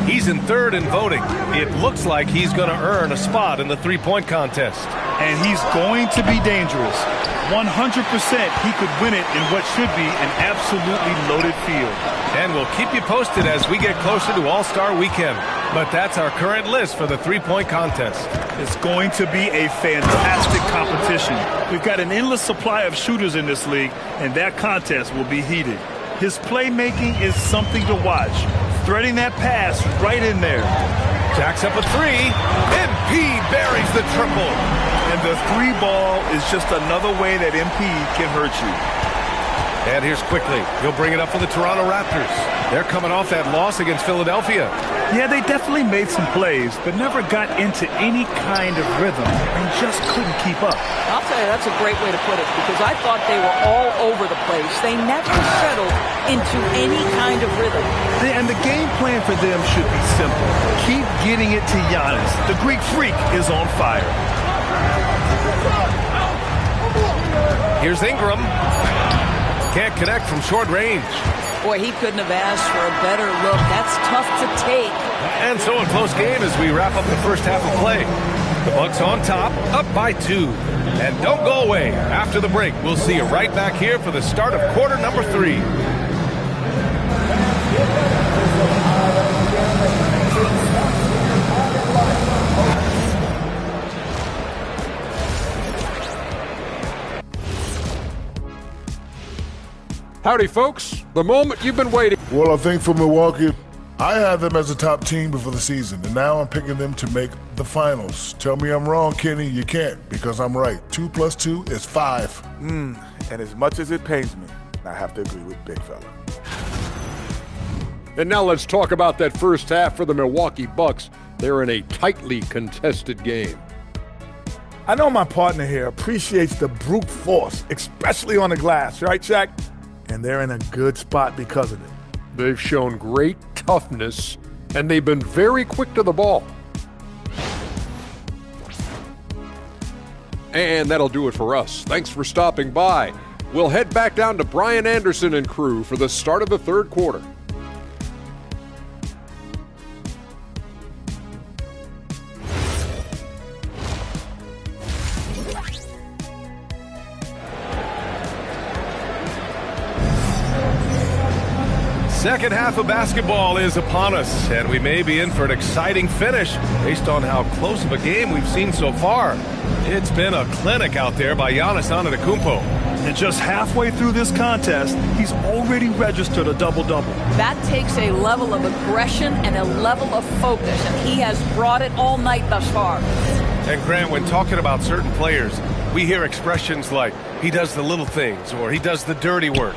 He's in third in voting. It looks like he's going to earn a spot in the three-point contest.
And he's going to be dangerous. 100% he could win it in what should be an absolutely loaded field.
And we'll keep you posted as we get closer to All-Star Weekend. But that's our current list for the three-point contest.
It's going to be a fantastic competition. We've got an endless supply of shooters in this league, and that contest will be heated. His playmaking is something to watch. Threading that pass right in there.
Jacks up a 3. MP buries the triple.
And the 3 ball is just another way that MP can hurt you.
And here's Quickly. He'll bring it up for the Toronto Raptors. They're coming off that loss against Philadelphia.
Yeah, they definitely made some plays, but never got into any kind of rhythm and just couldn't keep up.
I'll tell you, that's a great way to put it, because I thought they were all over the place. They never settled into any kind of rhythm.
And the game plan for them should be simple. Keep getting it to Giannis. The Greek Freak is on fire.
Here's Ingram. Can't connect from short range.
Boy, he couldn't have asked for a better look. That's tough to take.
And so a close game as we wrap up the first half of play. The Bucks on top, up by 2. And don't go away. After the break, we'll see you right back here for the start of quarter number 3.
Howdy, folks. The moment you've been waiting.
Well, I think for Milwaukee, I had them as a top team before the season, and now I'm picking them to make the finals. Tell me I'm wrong, Kenny. You can't, because I'm right. 2 + 2 is 5.
And as much as it pains me, I have to agree with Big Fella.
And now let's talk about that first half for the Milwaukee Bucks. They're in a tightly contested game.
I know my partner here appreciates the brute force, especially on the glass, right, Shaq? And they're in a good spot because of it.
They've shown great toughness, and they've been very quick to the ball. And that'll do it for us. Thanks for stopping by. We'll head back down to Brian Anderson and crew for the start of the third quarter.
Second half of basketball is upon us, and we may be in for an exciting finish based on how close of a game we've seen so far. It's been a clinic out there by Giannis Antetokounmpo.
And just halfway through this contest, he's already registered a double-double.
That takes a level of aggression and a level of focus, and he has brought it all night thus far.
And Grant, when talking about certain players, we hear expressions like, he does the little things, or he does the dirty work.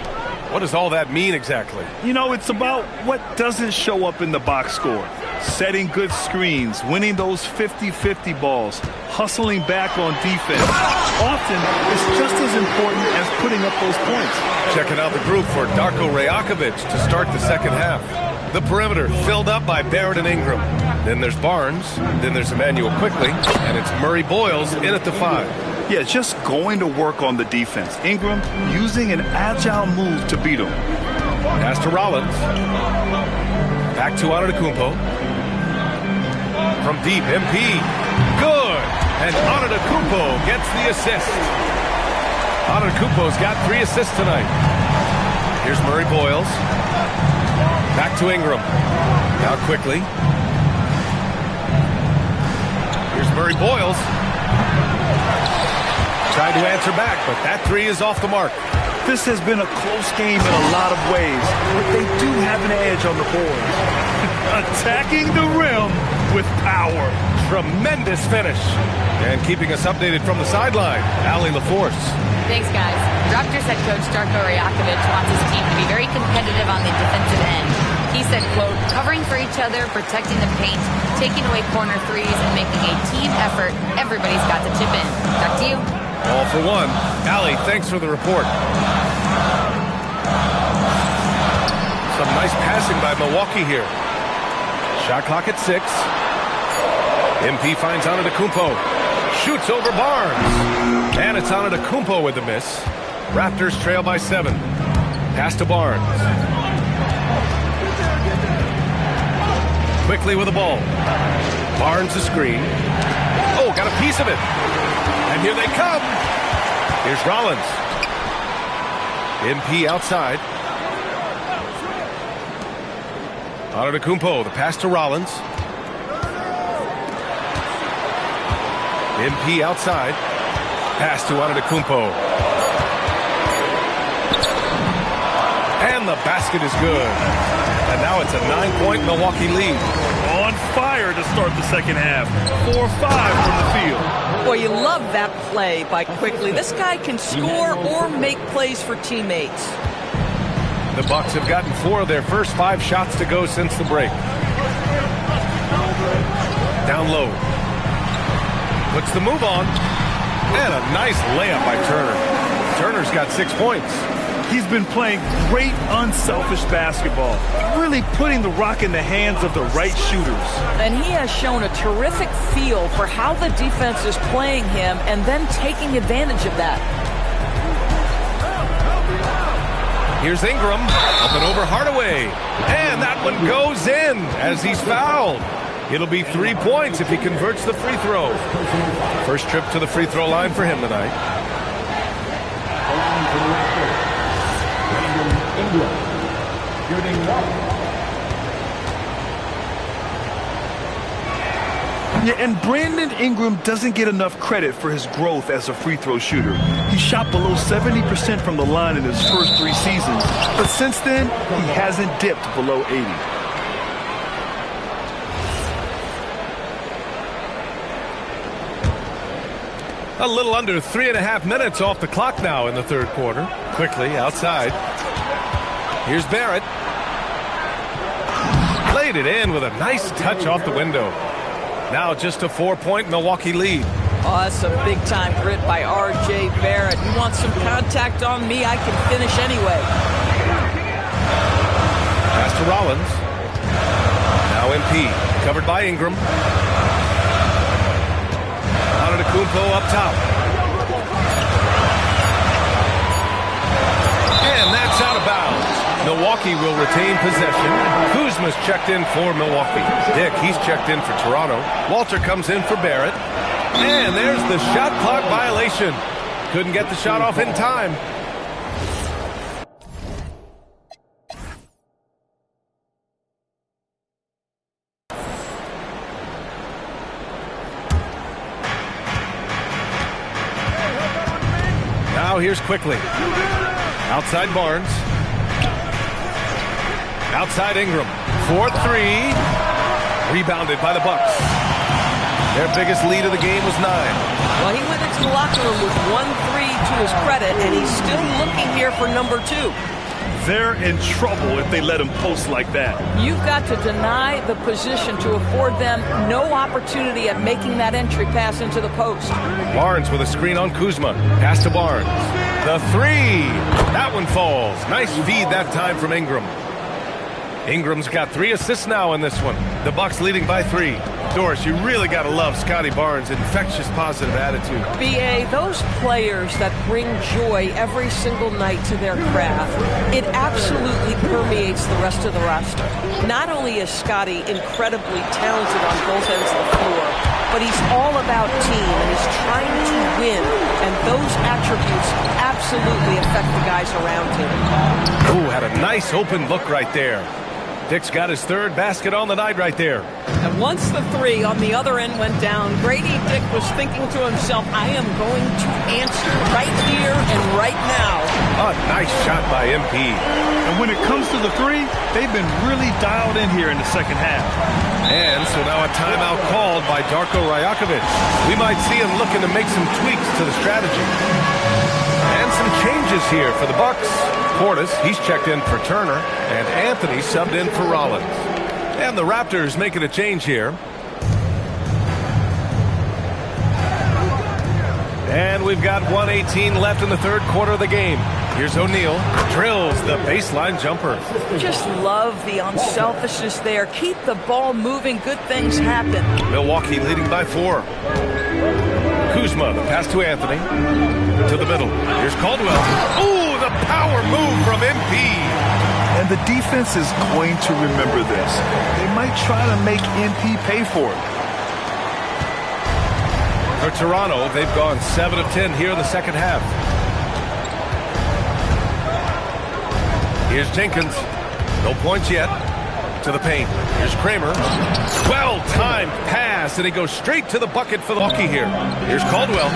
What does all that mean exactly?
You know, it's about what doesn't show up in the box score. Setting good screens, winning those 50-50 balls, hustling back on defense. Often, it's just as important as putting up those points.
Checking out the group for Darko Rajakovic to start the second half. The perimeter filled up by Barrett and Ingram. Then there's Barnes, then there's Emmanuel Quickly, and it's Murray Boyles in at the 5.
Yeah, just going to work on the defense. Ingram using an agile move to beat him.
Pass to Rollins. Back to Antetokounmpo. From deep, MP. Good! And Antetokounmpo gets the assist. Antetokounmpo's got 3 assists tonight. Here's Murray Boyles. Back to Ingram. Now Quickly. Here's Murray Boyles. Tried to answer back, but that 3 is off the mark.
This has been a close game in a lot of ways, but they do have an edge on the board. Attacking the rim with power.
Tremendous finish. And keeping us updated from the sideline, Allie LaForce.
Thanks, guys. Raptors head coach Darko Rajakovic wants his team to be very competitive on the defensive end. He said, quote, covering for each other, protecting the paint, taking away corner threes, and making a team effort. Everybody's got to chip in. Back to you.
All for one. Allie, thanks for the report. Some nice passing by Milwaukee here. Shot clock at 6. MP finds Antetokounmpo. Shoots over Barnes. And it's Antetokounmpo with the miss. Raptors trail by 7. Pass to Barnes. Quickly with the ball. Barnes the screen. Oh, got a piece of it. And here they come. Here's Rollins. MP outside. Antetokounmpo, the pass to Rollins. MP outside. Pass to Antetokounmpo. And the basket is good. And now it's a 9-point Milwaukee lead.
On fire to start the second half. 4-5 from the field.
Boy, you love that play by Quickly. This guy can score or make plays for teammates.
The Bucks have gotten 4 of their first 5 shots to go since the break. Down low. Puts the move on. And a nice layup by Turner. Turner's got 6 points.
He's been playing great unselfish basketball, really putting the rock in the hands of the right shooters.
And he has shown a terrific feel for how the defense is playing him and then taking advantage of that.
Here's Ingram, up and over Hardaway. And that one goes in as he's fouled. It'll be 3 points if he converts the free throw. First trip to the free throw line for him tonight.
Yeah, and Brandon Ingram doesn't get enough credit for his growth as a free throw shooter. He shot below 70% from the line in his first 3 seasons, but since then, he hasn't dipped below 80.
A little under 3.5 minutes off the clock now in the third quarter. Quickly outside. Here's Barrett. Laid it in with a nice touch off the window. Now just a 4-point Milwaukee lead.
Oh, that's some big-time grit by R.J. Barrett. You want some contact on me, I can finish anyway.
Pass to Rollins. Now MP. Covered by Ingram. Antetokounmpo up top. And that's out of bounds. Milwaukee will retain possession. Kuzma's checked in for Milwaukee. Dick, he's checked in for Toronto. Walter comes in for Barrett. And there's the shot clock violation. Couldn't get the shot off in time. Now here's Quickly. Outside Barnes. Outside Ingram. 4-3. Rebounded by the Bucks. Their biggest lead of the game was 9.
Well, he went into the locker room with 1-3 to his credit, and he's still looking here for number 2.
They're in trouble if they let him post like that.
You've got to deny the position to afford them no opportunity at making that entry pass into the post.
Barnes with a screen on Kuzma. Pass to Barnes. The 3. That one falls. Nice feed that time from Ingram. Ingram's got 3 assists now in this one. The Bucks leading by 3. Doris, you really got to love Scotty Barnes' infectious positive attitude.
B.A., those players that bring joy every single night to their craft, it absolutely permeates the rest of the roster. Not only is Scotty incredibly talented on both ends of the floor, but he's all about team and is trying to win, and those attributes absolutely affect the guys around him.
Ooh, had a nice open look right there. Dick's got his 3rd basket on the night right there.
And once the 3 on the other end went down, Grady Dick was thinking to himself, I am going to answer right here and right now.
A nice shot by MP.
And when it comes to the 3, they've been really dialed in here in the second half.
And so now a timeout called by Darko Rajakovic. We might see him looking to make some tweaks to the strategy. And some changes here for the Bucks. Portis, he's checked in for Turner, and Anthony subbed in for Rollins. And the Raptors making a change here. And we've got 1:18 left in the third quarter of the game. Here's O'Neal, drills the baseline jumper.
Just love the unselfishness there. Keep the ball moving, good things happen.
Milwaukee leading by 4. Kuzma, the pass to Anthony. To the middle. Here's Caldwell. Ooh, the power move from MP.
And the defense is going to remember this. They might try to make MP pay for it.
For Toronto, they've gone 7 of 10 here in the second half. Here's Jenkins. No points yet. To the paint. Here's Kramer. Well-timed pass, and he goes straight to the bucket for the Milwaukee here. Here's Caldwell.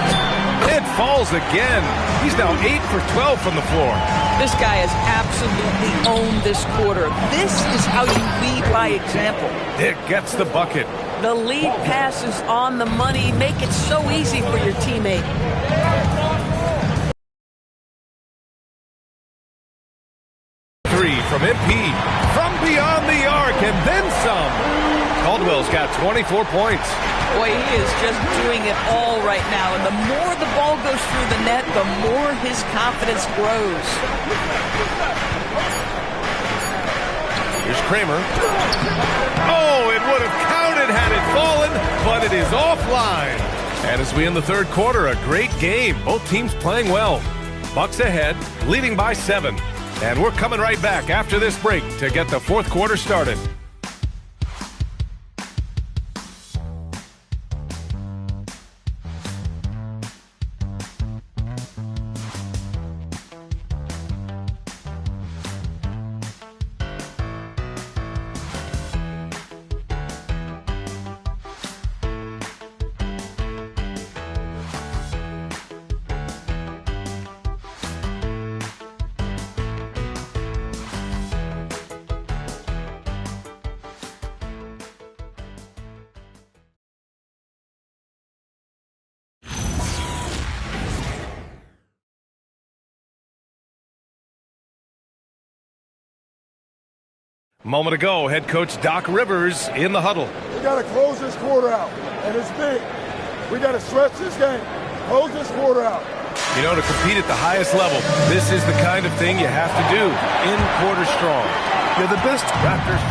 It falls again. He's now 8 for 12 from the floor.
This guy has absolutely owned this quarter. This is how you lead by example.
Dick gets the bucket.
The lead pass is on the money. Make it so easy for your teammate.
from MP. From beyond the arc and then some. Caldwell's got 24 points.
Boy, he is just doing it all right now. And the more the ball goes through the net, the more his confidence grows.
Here's Kramer. Oh, it would have counted had it fallen, but it is offline. And as we end the third quarter, a great game. Both teams playing well. Bucks ahead, leading by 7. And we're coming right back after this break to get the fourth quarter started. Moment ago, head coach Doc Rivers in the huddle.
We got to close this quarter out, and it's big. We got to stretch this game. Close this quarter out.
You know, to compete at the highest level, this is the kind of thing you have to do in quarter strong.
They're the best.
Raptors.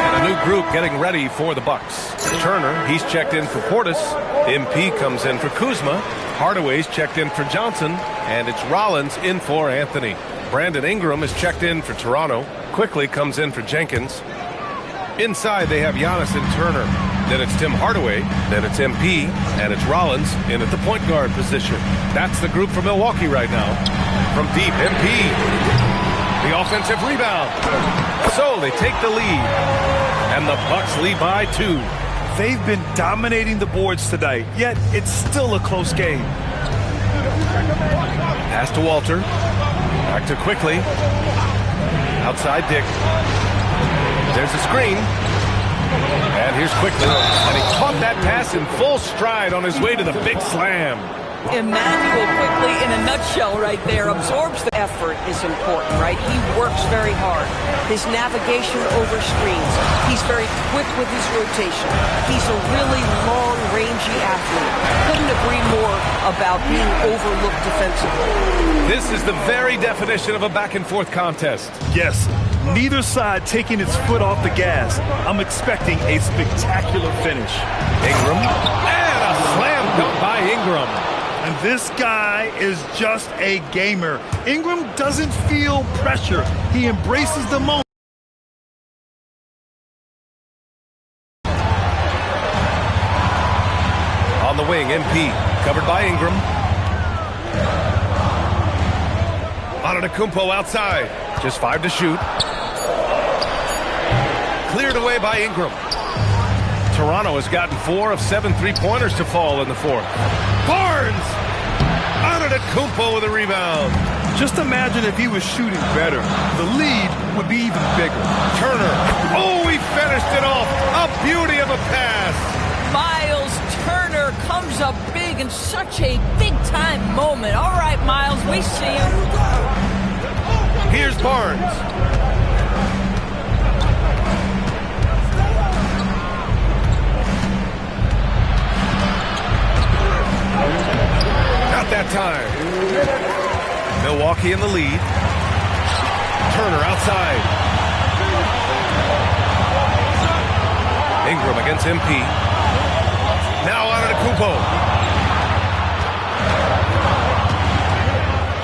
And a new group getting ready for the Bucks. Turner, he's checked in for Portis. MP comes in for Kuzma. Hardaway's checked in for Johnson, and it's Rollins in for Anthony. Brandon Ingram is checked in for Toronto. Quickly comes in for Jenkins. Inside, they have Giannis and Turner. Then it's Tim Hardaway. Then it's MP, and it's Rollins in at the point guard position. That's the group for Milwaukee right now. From deep, MP. The offensive rebound. So they take the lead, and the Bucks lead by 2.
They've been dominating the boards tonight, yet it's still a close game.
Pass to Walter. Back to Quickly. Outside Dick. There's a screen. And here's Quickly. And he caught that pass in full stride on his way to the big slam.
Emmanuel Quickly in a nutshell right there. Absorbs the effort is important, right? He works very hard. His navigation over screens. He's very quick with his rotation. He's a really long, rangy athlete. Couldn't agree more about being overlooked defensively.
This is the very definition of a back-and-forth contest.
Yes, neither side taking its foot off the gas. I'm expecting a spectacular finish.
Ingram. And a slam dunk by Ingram.
And this guy is just a gamer. Ingram doesn't feel pressure. He embraces the moment.
On the wing, MP, covered by Ingram. Antetokounmpo outside. Just 5 to shoot. Cleared away by Ingram. Toronto has gotten 4 of 7 3-pointers to fall in the fourth. Barnes! Antetokounmpo with a rebound.
Just imagine if he was shooting better. The lead would be even bigger.
Turner. Oh, he finished it off. A beauty of a pass.
Miles Turner comes up big in such a big-time moment. All right, Miles, we see you.
Here's Barnes. Not that time. Milwaukee in the lead. Turner outside. Ingram against MP. Now Antetokounmpo.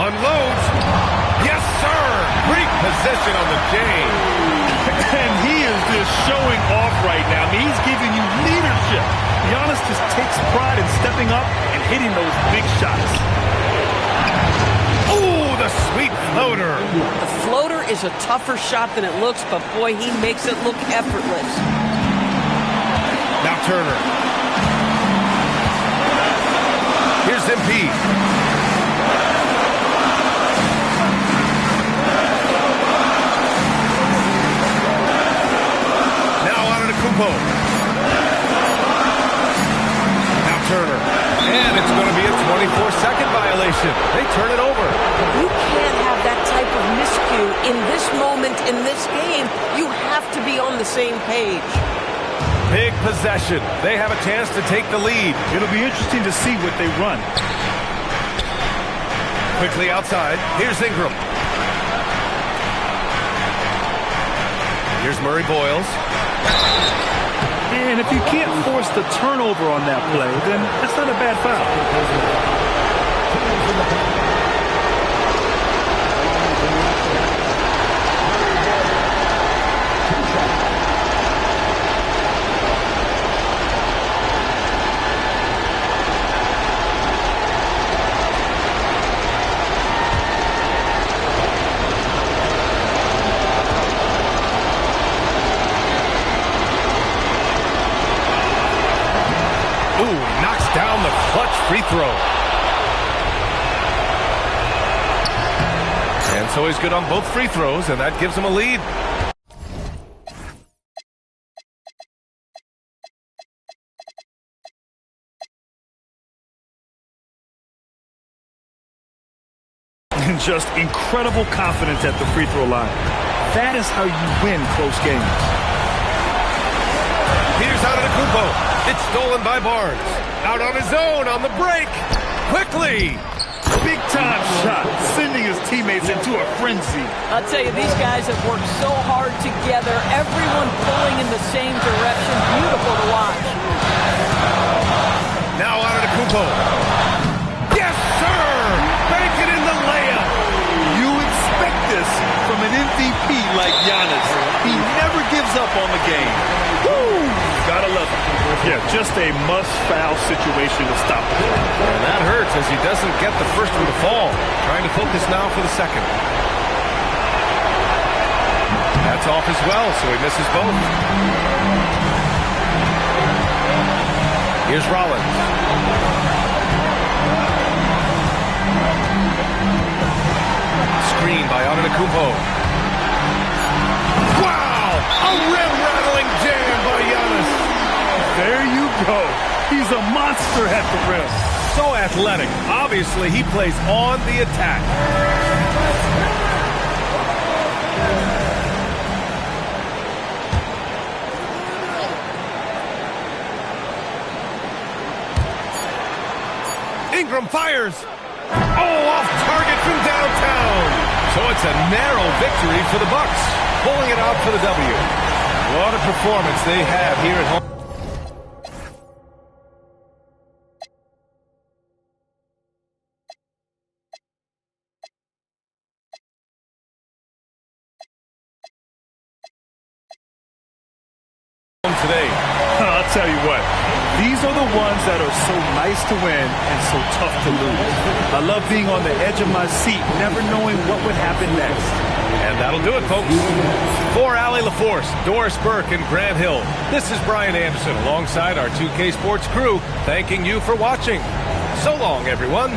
Unloads. Yes, sir. Great position on the J.
And he is just showing off right now. I mean, he's giving you leadership. Giannis just takes pride in stepping up and hitting those big shots.
Oh, the sweet floater.
The floater is a tougher shot than it looks, but boy, he makes it look effortless.
Now Turner. Here's MP. Now Antetokounmpo. Turner. And it's going to be a 24-second violation.
in this moment, in this game, you have to be on the same page.
Big possession. They have a chance to take the lead.
It'll be interesting to see what they run.
Quickly outside. Here's Ingram. Here's Murray Boyles.
And if you can't force the turnover on that play, then that's not a bad foul.
Down the clutch free throw. And so he's good on both free throws, and that gives him a lead.
And just incredible confidence at the free throw line. That is how you win close games.
Here's Antetokounmpo. It's stolen by Barnes. Out on his own on the break. Quickly.
Big time shot, sending his teammates into a frenzy.
I'll tell you, these guys have worked so hard together. Everyone pulling in the same direction. Beautiful to watch.
Now Antetokounmpo. Yes, sir! Bank it in the layup.
You expect this from an MVP like Giannis. He never gives up on the game. Woo! Gotta love it. Yeah, just a must-foul situation to stop the play.
And that hurts as he doesn't get the first one to fall. Trying to focus now for the second. That's off as well, so he misses both. Here's Rollins. Screen by Antetokounmpo. Wow! A rim-rattling jam by Giannis.
There you go. He's a monster at the rim.
So athletic. Obviously, he plays on the attack. Ingram fires. Oh, off target from downtown. So it's a narrow victory for the Bucks, pulling it out for the W. What a performance they have here at home. Today.
I'll tell you what, these are the ones that are so nice to win and so tough to lose. I love being on the edge of my seat, never knowing what would happen next.
And that'll do it, folks. For Allie LaForce, Doris Burke, and Grant Hill, this is Brian Anderson alongside our 2K Sports crew, thanking you for watching. So long, everyone.